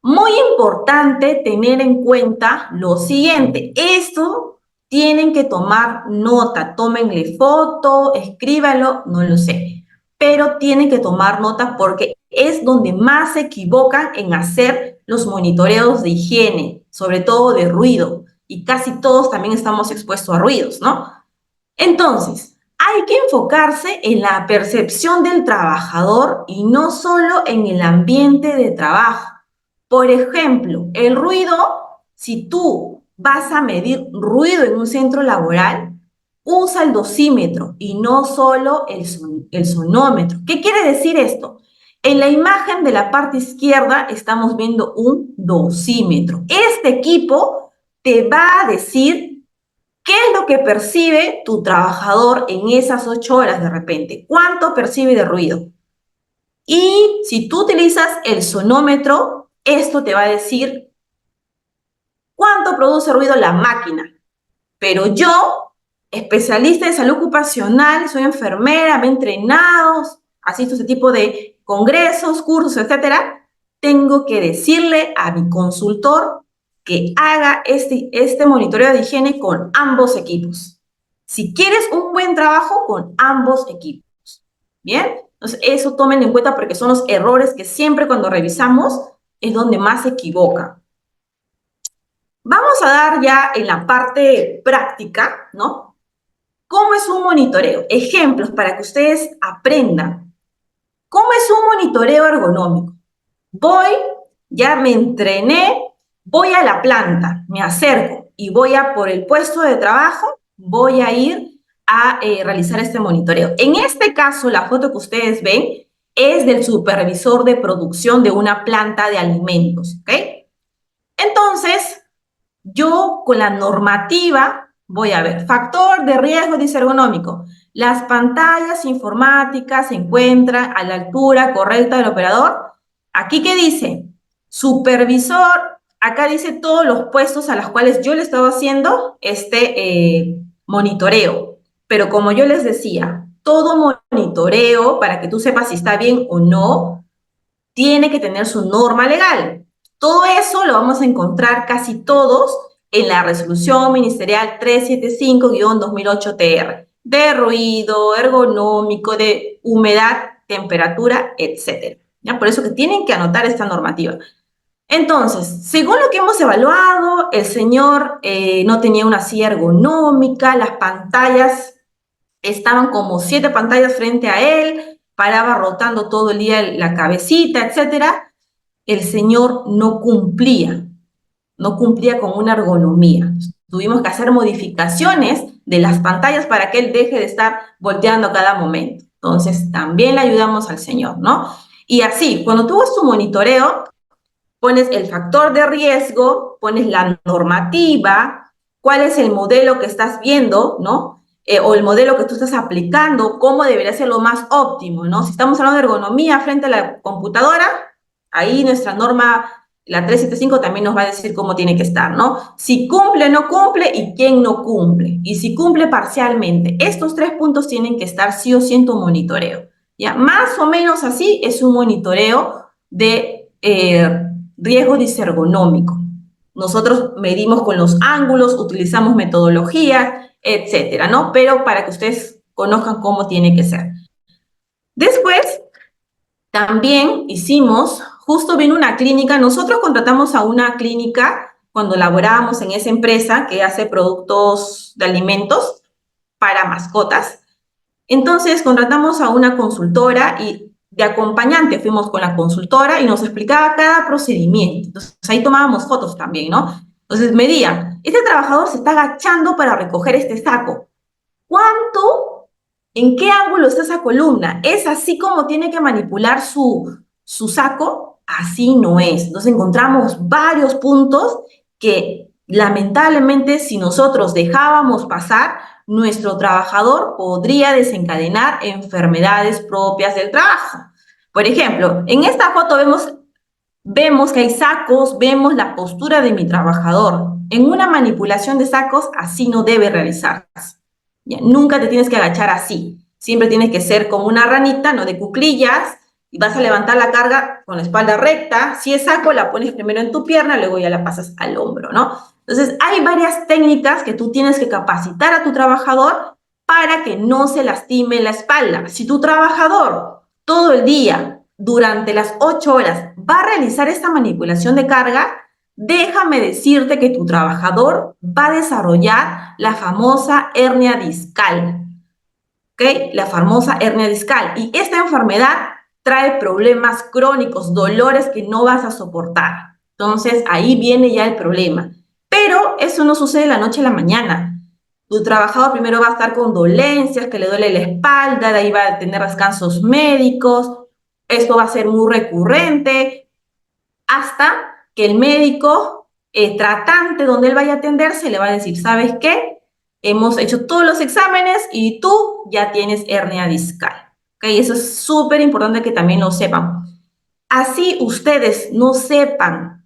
Muy importante tener en cuenta lo siguiente. Esto tienen que tomar nota. Tómenle foto, escríbanlo, no lo sé. Pero tienen que tomar nota porque es donde más se equivocan en hacer los monitoreos de higiene, sobre todo de ruido. Y casi todos también estamos expuestos a ruidos, ¿no? Entonces, hay que enfocarse en la percepción del trabajador y no solo en el ambiente de trabajo. Por ejemplo, el ruido, si tú vas a medir ruido en un centro laboral, usa el dosímetro y no solo el sonómetro. ¿Qué quiere decir esto? En la imagen de la parte izquierda estamos viendo un dosímetro. Este equipo te va a decir qué es lo que percibe tu trabajador en esas 8 horas de repente. ¿Cuánto percibe de ruido? Y si tú utilizas el sonómetro, esto te va a decir cuánto produce ruido la máquina. Pero yo, especialista en salud ocupacional, soy enfermera, me he entrenado, asisto a ese tipo de congresos, cursos, etcétera, tengo que decirle a mi consultor que haga este monitoreo de higiene con ambos equipos. Si quieres un buen trabajo, con ambos equipos. ¿Bien? Entonces, eso tomen en cuenta porque son los errores que siempre cuando revisamos es donde más se equivocan. Vamos a dar ya en la parte práctica, ¿no? ¿Cómo es un monitoreo? Ejemplos para que ustedes aprendan. ¿Cómo es un monitoreo ergonómico? Voy, ya me entrené, voy a la planta, me acerco y voy a por el puesto de trabajo, voy a ir a realizar este monitoreo. En este caso, la foto que ustedes ven es del supervisor de producción de una planta de alimentos, ¿ok? Entonces, yo con la normativa voy a ver. Factor de riesgo disergonómico. Las pantallas informáticas se encuentran a la altura correcta del operador. ¿Aquí qué dice? Supervisor. Acá dice todos los puestos a los cuales yo le estaba haciendo monitoreo. Pero como yo les decía, todo monitoreo, para que tú sepas si está bien o no, tiene que tener su norma legal. Todo eso lo vamos a encontrar casi todos en la resolución ministerial 375-2008-TR, de ruido, ergonómico, de humedad, temperatura, etc. ¿Ya? Por eso que tienen que anotar esta normativa. Entonces, según lo que hemos evaluado, el señor no tenía una silla ergonómica, las pantallas estaban como 7 pantallas frente a él, paraba rotando todo el día la cabecita, etcétera. El señor no cumplía con una ergonomía. Tuvimos que hacer modificaciones de las pantallas para que él deje de estar volteando a cada momento. Entonces, también le ayudamos al señor, ¿no? Y así, cuando tú haces tu monitoreo, pones el factor de riesgo, pones la normativa, cuál es el modelo que estás viendo, ¿no? O el modelo que tú estás aplicando, cómo debería ser lo más óptimo, ¿no? Si estamos hablando de ergonomía frente a la computadora, ahí nuestra norma, la 375, también nos va a decir cómo tiene que estar, ¿no? Si cumple, no cumple y quién no cumple. Y si cumple parcialmente. Estos 3 puntos tienen que estar sí o sí en tu monitoreo. ¿Ya? Más o menos así es un monitoreo de riesgo disergonómico. Nosotros medimos con los ángulos, utilizamos metodologías, etcétera, ¿no? Pero para que ustedes conozcan cómo tiene que ser. Después, también hicimos, justo vino una clínica, nosotros contratamos a una clínica cuando laborábamos en esa empresa que hace productos de alimentos para mascotas. Entonces contratamos a una consultora y de acompañante fuimos con la consultora y nos explicaba cada procedimiento. Entonces ahí tomábamos fotos también, ¿no? Entonces medían, este trabajador se está agachando para recoger este saco. ¿Cuánto? ¿En qué ángulo está esa columna? ¿Es así como tiene que manipular su saco? Así no es. Entonces encontramos varios puntos que lamentablemente si nosotros dejábamos pasar, nuestro trabajador podría desencadenar enfermedades propias del trabajo. Por ejemplo, en esta foto vemos que hay sacos, vemos la postura de mi trabajador. En una manipulación de sacos, así no debe realizarse. ¿Ya? Nunca te tienes que agachar así. Siempre tienes que ser como una ranita, no de cuclillas, y vas a levantar la carga con la espalda recta. Si es saco, la pones primero en tu pierna, luego ya la pasas al hombro, ¿no? Entonces, hay varias técnicas que tú tienes que capacitar a tu trabajador para que no se lastime la espalda. Si tu trabajador todo el día, durante las 8 horas, va a realizar esta manipulación de carga, déjame decirte que tu trabajador va a desarrollar la famosa hernia discal. ¿Ok? La famosa hernia discal. Y esta enfermedad trae problemas crónicos, dolores que no vas a soportar. Entonces, ahí viene ya el problema. Pero eso no sucede de la noche a la mañana. Tu trabajador primero va a estar con dolencias, que le duele la espalda, de ahí va a tener descansos médicos. Esto va a ser muy recurrente hasta que el médico tratante donde él vaya a atenderse le va a decir, ¿sabes qué? Hemos hecho todos los exámenes y tú ya tienes hernia discal. ¿Ok? Eso es súper importante que también lo sepan. Así ustedes no sepan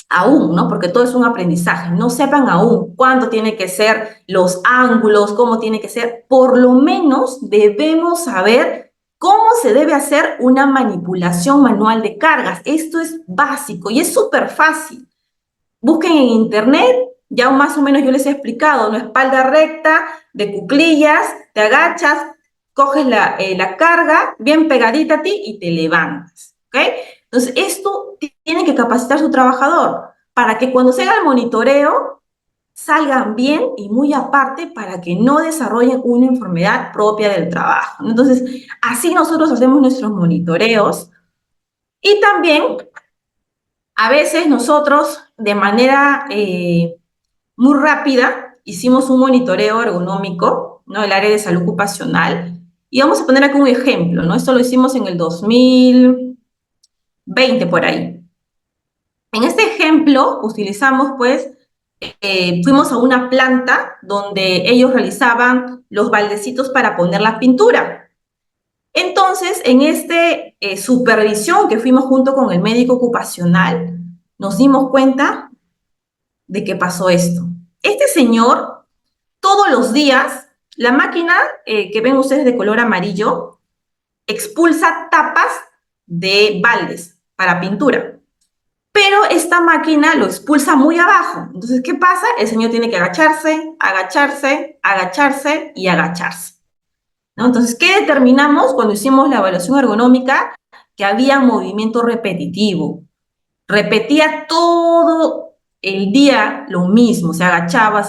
aún, ¿no? Porque todo es un aprendizaje. No sepan aún cuánto tiene que ser los ángulos, cómo tiene que ser. Por lo menos debemos saber cómo se debe hacer una manipulación manual de cargas. Esto es básico y es súper fácil. Busquen en internet, ya más o menos yo les he explicado, ¿no? Espalda recta, de cuclillas, te agachas, coges la carga bien pegadita a ti y te levantas, ¿ok? Entonces, esto tiene que capacitar su trabajador para que cuando se haga el monitoreo salgan bien y muy aparte para que no desarrollen una enfermedad propia del trabajo. Entonces, así nosotros hacemos nuestros monitoreos y también a veces nosotros de manera muy rápida hicimos un monitoreo ergonómico, ¿no? El área de salud ocupacional. Y vamos a poner aquí un ejemplo, ¿no? Esto lo hicimos en el 2020 por ahí. En este ejemplo utilizamos, pues, fuimos a una planta donde ellos realizaban los baldecitos para poner la pintura. Entonces, en este supervisión que fuimos junto con el médico ocupacional, nos dimos cuenta de que pasó esto. Este señor, todos los días, la máquina que ven ustedes de color amarillo, expulsa tapas de baldes para pintura. Pero esta máquina lo expulsa muy abajo. Entonces, ¿qué pasa? El señor tiene que agacharse, agacharse, agacharse y agacharse, ¿no? Entonces, ¿qué determinamos cuando hicimos la evaluación ergonómica? Que había movimiento repetitivo. Repetía todo el día lo mismo, se agachaba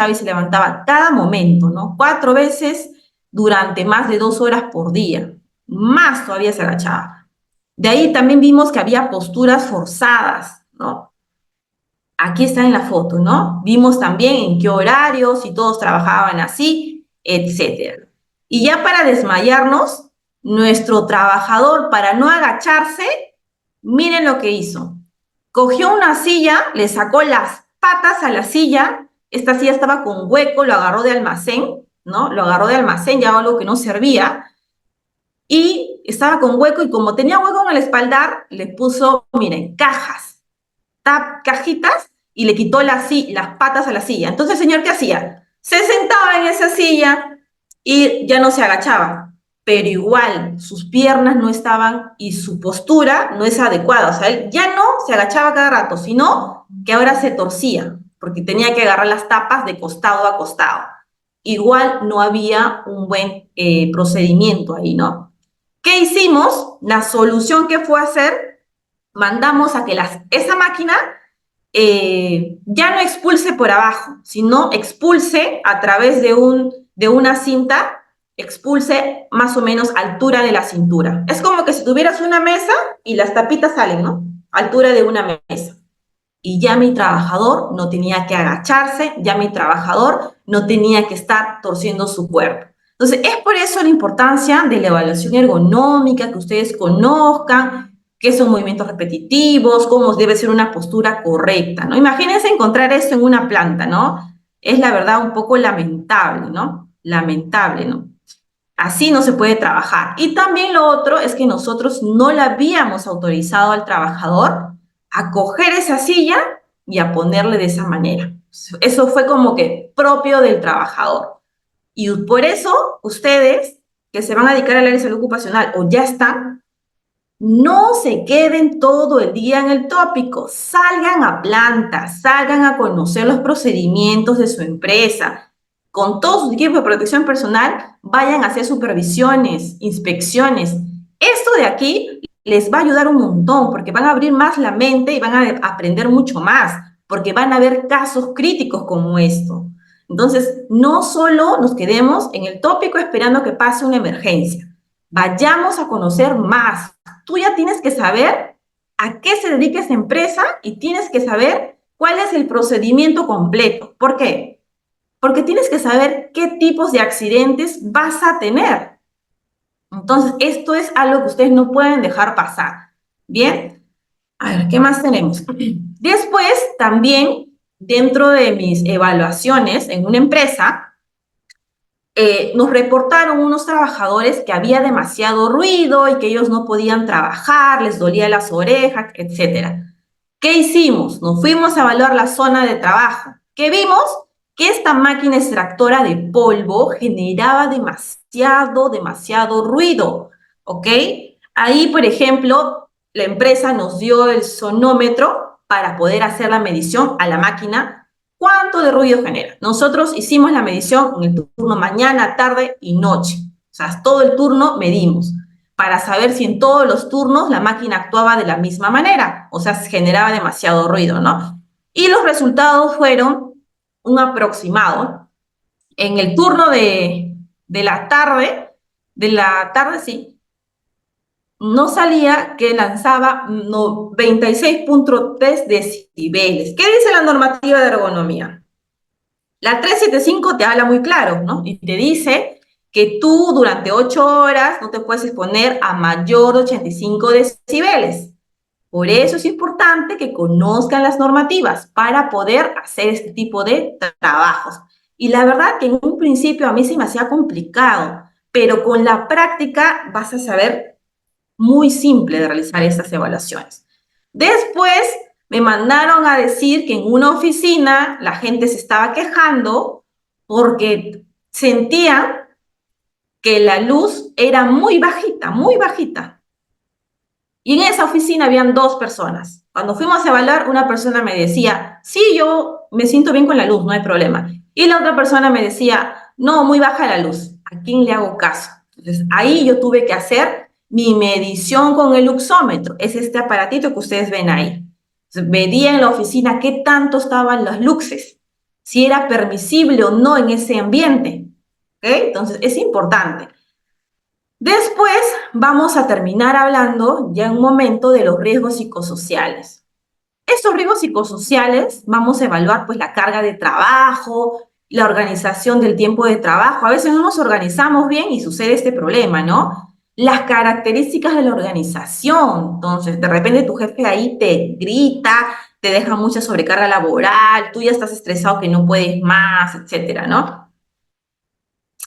y se levantaba cada momento, ¿no? 4 veces durante más de 2 horas por día. Más todavía se agachaba. De ahí también vimos que había posturas forzadas, ¿no? Aquí está en la foto, ¿no? Vimos también en qué horarios, si todos trabajaban así, etcétera. Y ya para desmayarnos, nuestro trabajador, para no agacharse, miren lo que hizo. Cogió una silla, le sacó las patas a la silla, esta silla estaba con hueco, lo agarró de almacén, ¿no? Lo agarró de almacén, ya algo que no servía, y estaba con hueco, y como tenía hueco en el espaldar, le puso, miren, cajitas, y le quitó las patas a la silla. Entonces, el señor, ¿qué hacía? Se sentaba en esa silla y ya no se agachaba, pero igual sus piernas no estaban y su postura no es adecuada. O sea, él ya no se agachaba cada rato, sino que ahora se torcía, porque tenía que agarrar las tapas de costado a costado. Igual no había un buen procedimiento ahí, ¿no? ¿Qué hicimos? La solución que fue hacer, mandamos a que esa máquina ya no expulse por abajo, sino expulse a través de una cinta, expulse más o menos altura de la cintura. Es como que si tuvieras una mesa y las tapitas salen, ¿no? Altura de una mesa. Y ya mi trabajador no tenía que agacharse, ya mi trabajador no tenía que estar torciendo su cuerpo. Entonces, es por eso la importancia de la evaluación ergonómica, que ustedes conozcan qué son movimientos repetitivos, cómo debe ser una postura correcta, ¿no? Imagínense encontrar eso en una planta, ¿no? Es la verdad un poco lamentable, ¿no? Lamentable, ¿no? Así no se puede trabajar. Y también lo otro es que nosotros no le habíamos autorizado al trabajador a coger esa silla y a ponerle de esa manera. Eso fue como que propio del trabajador. Y por eso ustedes que se van a dedicar al área de salud ocupacional o ya están, no se queden todo el día en el tópico, salgan a plantas, salgan a conocer los procedimientos de su empresa. Con todo su equipo de protección personal, vayan a hacer supervisiones, inspecciones. Esto de aquí les va a ayudar un montón porque van a abrir más la mente y van a aprender mucho más, porque van a ver casos críticos como esto. Entonces, no solo nos quedemos en el tópico esperando que pase una emergencia. Vayamos a conocer más. Tú ya tienes que saber a qué se dedica esa empresa y tienes que saber cuál es el procedimiento completo. ¿Por qué? Porque tienes que saber qué tipos de accidentes vas a tener. Entonces, esto es algo que ustedes no pueden dejar pasar. ¿Bien? A ver, ¿qué más tenemos? Después, también, dentro de mis evaluaciones en una empresa, nos reportaron unos trabajadores que había demasiado ruido y que ellos no podían trabajar, les dolía las orejas, etc. ¿Qué hicimos? Nos fuimos a evaluar la zona de trabajo. ¿Qué vimos? Que esta máquina extractora de polvo generaba demasiado ruido, ¿ok? Ahí, por ejemplo, la empresa nos dio el sonómetro para poder hacer la medición a la máquina. ¿Cuánto de ruido genera? Nosotros hicimos la medición en el turno mañana, tarde y noche. O sea, todo el turno medimos para saber si en todos los turnos la máquina actuaba de la misma manera, o sea, generaba demasiado ruido, ¿no? Y los resultados fueron un aproximado. En el turno de la tarde, sí, no salía que lanzaba 96.3 decibeles. ¿Qué dice la normativa de ergonomía? La 375 te habla muy claro, ¿no? Y te dice que tú durante 8 horas no te puedes exponer a mayor de 85 decibeles. Por eso es importante que conozcan las normativas para poder hacer este tipo de trabajos. Y la verdad que en un principio a mí se me hacía complicado, pero con la práctica vas a saber muy simple de realizar estas evaluaciones. Después me mandaron a decir que en una oficina la gente se estaba quejando porque sentían que la luz era muy bajita, muy bajita. Y en esa oficina habían dos personas. Cuando fuimos a evaluar, una persona me decía, sí, yo me siento bien con la luz, no hay problema. Y la otra persona me decía, no, muy baja la luz. ¿A quién le hago caso? Entonces, ahí yo tuve que hacer mi medición con el luxómetro. Es este aparatito que ustedes ven ahí. Entonces, medía en la oficina qué tanto estaban los luxes, si era permisible o no en ese ambiente. ¿Ok? Entonces, es importante. Después vamos a terminar hablando ya en un momento de los riesgos psicosociales. Estos riesgos psicosociales vamos a evaluar pues la carga de trabajo, la organización del tiempo de trabajo. A veces no nos organizamos bien y sucede este problema, ¿no? Las características de la organización. Entonces, de repente tu jefe ahí te grita, te deja mucha sobrecarga laboral, tú ya estás estresado que no puedes más, etcétera, ¿no?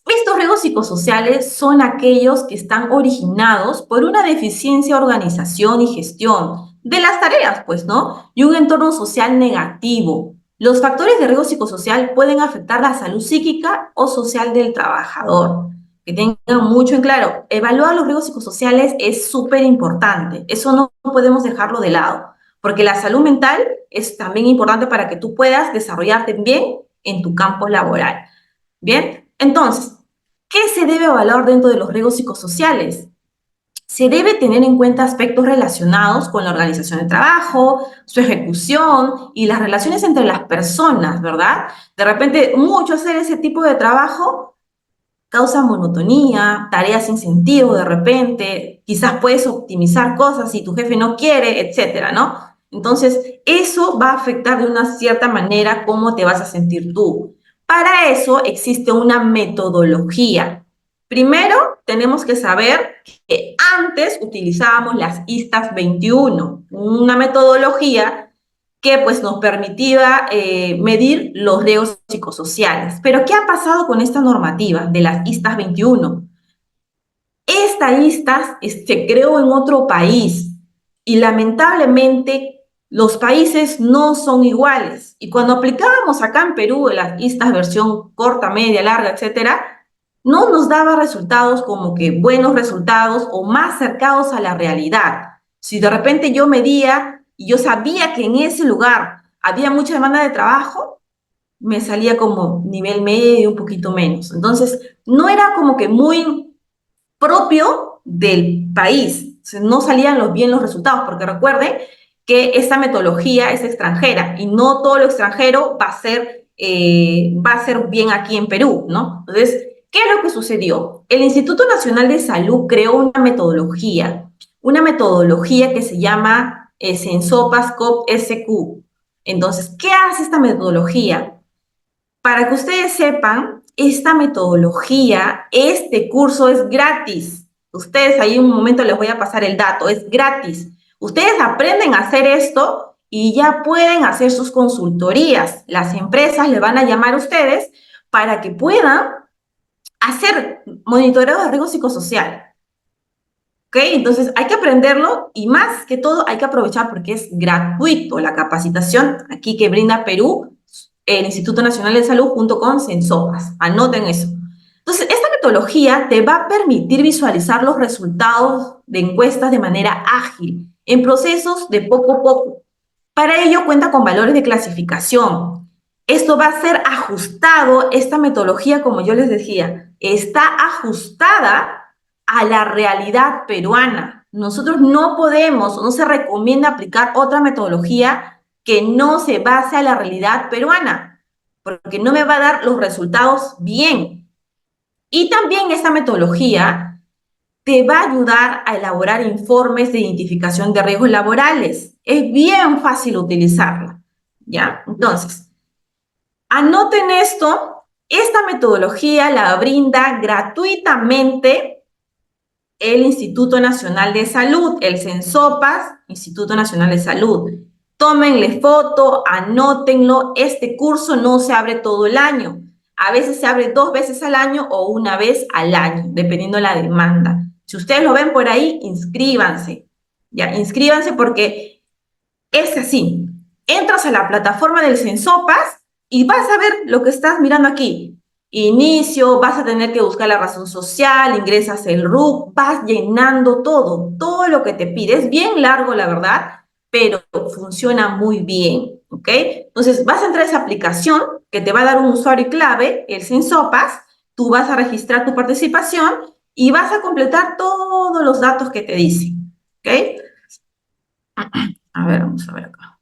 Estos riesgos psicosociales son aquellos que están originados por una deficiencia de organización y gestión de las tareas, pues, ¿no? Y un entorno social negativo. Los factores de riesgo psicosocial pueden afectar la salud psíquica o social del trabajador. Que tengan mucho en claro, evaluar los riesgos psicosociales es súper importante. Eso no podemos dejarlo de lado, porque la salud mental es también importante para que tú puedas desarrollarte bien en tu campo laboral. Bien, entonces, ¿qué se debe evaluar dentro de los riesgos psicosociales? Se debe tener en cuenta aspectos relacionados con la organización del trabajo, su ejecución y las relaciones entre las personas, ¿verdad? De repente, mucho hacer ese tipo de trabajo causa monotonía, tareas sin sentido de repente, quizás puedes optimizar cosas si tu jefe no quiere, etcétera, ¿no? Entonces, eso va a afectar de una cierta manera cómo te vas a sentir tú. Para eso existe una metodología. Primero, tenemos que saber que antes utilizábamos las ISTAS 21, una metodología que pues nos permitía medir los riesgos psicosociales. Pero ¿qué ha pasado con esta normativa de las ISTAS 21? Esta ISTAS se creó en otro país y lamentablemente los países no son iguales. Y cuando aplicábamos acá en Perú las ISTAS versión corta, media, larga, etcétera, no nos daba resultados como que buenos resultados o más cercanos a la realidad. Si de repente yo medía y yo sabía que en ese lugar había mucha demanda de trabajo, me salía como nivel medio, un poquito menos. Entonces, no era como que muy propio del país. O sea, no salían bien los resultados, porque recuerden que esta metodología es extranjera y no todo lo extranjero va a ser bien aquí en Perú, ¿no? Entonces, ¿qué es lo que sucedió? El Instituto Nacional de Salud creó una metodología que se llama Sensopas COP SQ. Entonces, ¿qué hace esta metodología? Para que ustedes sepan, esta metodología, este curso es gratis. Ustedes ahí un momento les voy a pasar el dato, es gratis. Ustedes aprenden a hacer esto y ya pueden hacer sus consultorías. Las empresas le van a llamar a ustedes para que puedan hacer monitoreo de riesgo psicosocial. ¿Ok? Entonces hay que aprenderlo y más que todo hay que aprovechar porque es gratuito la capacitación aquí que brinda Perú, el Instituto Nacional de Salud junto con Sensopas. Anoten eso. Entonces, esta metodología te va a permitir visualizar los resultados de encuestas de manera ágil, en procesos de poco a poco. Para ello cuenta con valores de clasificación. Esto va a ser ajustado, esta metodología, como yo les decía, está ajustada a la realidad peruana. Nosotros no podemos, no se recomienda aplicar otra metodología que no se base a la realidad peruana, porque no me va a dar los resultados bien. Y también esta metodología te va a ayudar a elaborar informes de identificación de riesgos laborales. Es bien fácil utilizarla, ¿ya? Entonces, anoten esto, esta metodología la brinda gratuitamente el Instituto Nacional de Salud, el CENSOPAS, Instituto Nacional de Salud. Tómenle foto, anótenlo. Este curso no se abre todo el año. A veces se abre 2 veces al año o una vez al año, dependiendo de la demanda. Si ustedes lo ven por ahí, inscríbanse. Ya, inscríbanse porque es así. Entras a la plataforma del CENSOPAS y vas a ver lo que estás mirando aquí. Inicio, vas a tener que buscar la razón social, ingresas el RUC, vas llenando todo lo que te pide. Es bien largo, la verdad, pero funciona muy bien, ¿ok? Entonces, vas a entrar a esa aplicación que te va a dar un usuario y clave, el CENSOPAS, tú vas a registrar tu participación y vas a completar todos los datos que te dicen, ¿ok? A ver, vamos a ver acá.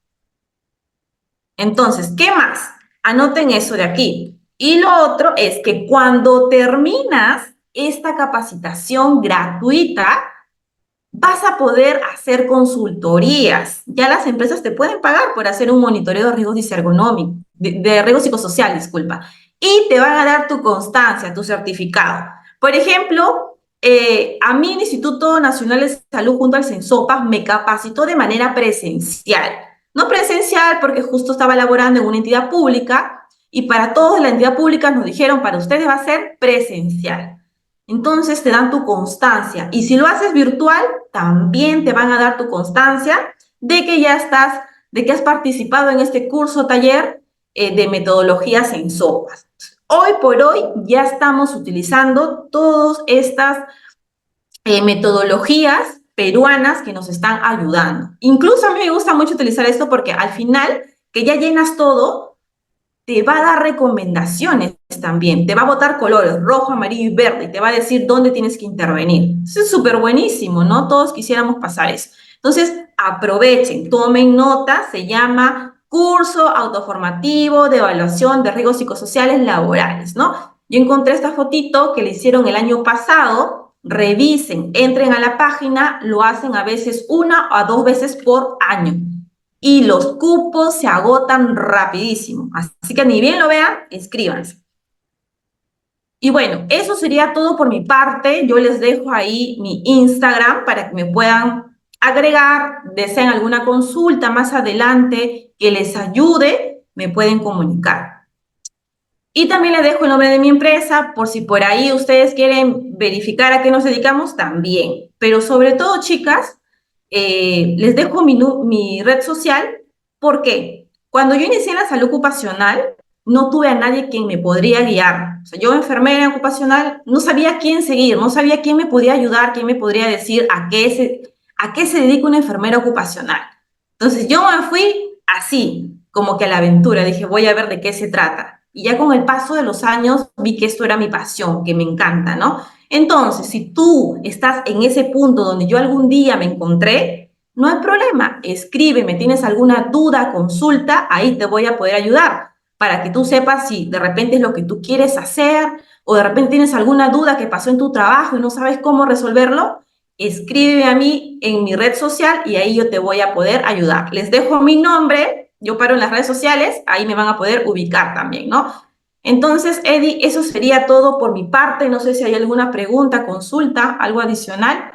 Entonces, ¿qué más? Anoten eso de aquí. Y lo otro es que cuando terminas esta capacitación gratuita, vas a poder hacer consultorías. Ya las empresas te pueden pagar por hacer un monitoreo de riesgos ergonómicos, de riesgo psicosocial, disculpa. Y te van a dar tu constancia, tu certificado. Por ejemplo, a mí el Instituto Nacional de Salud junto al CENSOPAS me capacitó de manera presencial. No presencial porque justo estaba laborando en una entidad pública y para todos de la entidad pública nos dijeron, para ustedes va a ser presencial. Entonces te dan tu constancia. Y si lo haces virtual, también te van a dar tu constancia de que ya estás, de que has participado en este curso taller de metodologías en sopas. Hoy por hoy ya estamos utilizando todas estas metodologías peruanas que nos están ayudando. Incluso a mí me gusta mucho utilizar esto porque al final que ya llenas todo, te va a dar recomendaciones también, te va a botar colores, rojo, amarillo y verde, y te va a decir dónde tienes que intervenir. Eso es súper buenísimo, ¿no? Todos quisiéramos pasar eso. Entonces, aprovechen, tomen nota, se llama Curso Autoformativo de Evaluación de Riesgos Psicosociales Laborales, ¿no? Yo encontré esta fotito que le hicieron el año pasado, revisen, entren a la página, lo hacen a veces 1 a 2 veces por año y los cupos se agotan rapidísimo. Así que ni bien lo vean, inscríbanse. Y bueno, eso sería todo por mi parte. Yo les dejo ahí mi Instagram para que me puedan agregar, desean alguna consulta más adelante que les ayude, me pueden comunicar. Y también les dejo el nombre de mi empresa, por si por ahí ustedes quieren verificar a qué nos dedicamos, también. Pero sobre todo, chicas, les dejo mi red social, porque cuando yo inicié en la salud ocupacional, no tuve a nadie quien me podría guiar. O sea, yo enfermera ocupacional, no sabía quién seguir, no sabía quién me podía ayudar, quién me podría decir a qué se dedica una enfermera ocupacional. Entonces yo me fui así, como que a la aventura, dije, voy a ver de qué se trata. Y ya con el paso de los años vi que esto era mi pasión, que me encanta, ¿no? Entonces, si tú estás en ese punto donde yo algún día me encontré, no hay problema, escríbeme, tienes alguna duda, consulta, ahí te voy a poder ayudar para que tú sepas si de repente es lo que tú quieres hacer o de repente tienes alguna duda que pasó en tu trabajo y no sabes cómo resolverlo, escríbeme a mí en mi red social y ahí yo te voy a poder ayudar. Les dejo mi nombre, yo paro en las redes sociales, ahí me van a poder ubicar también, ¿no? Entonces, Eddie, eso sería todo por mi parte. No sé si hay alguna pregunta, consulta, algo adicional.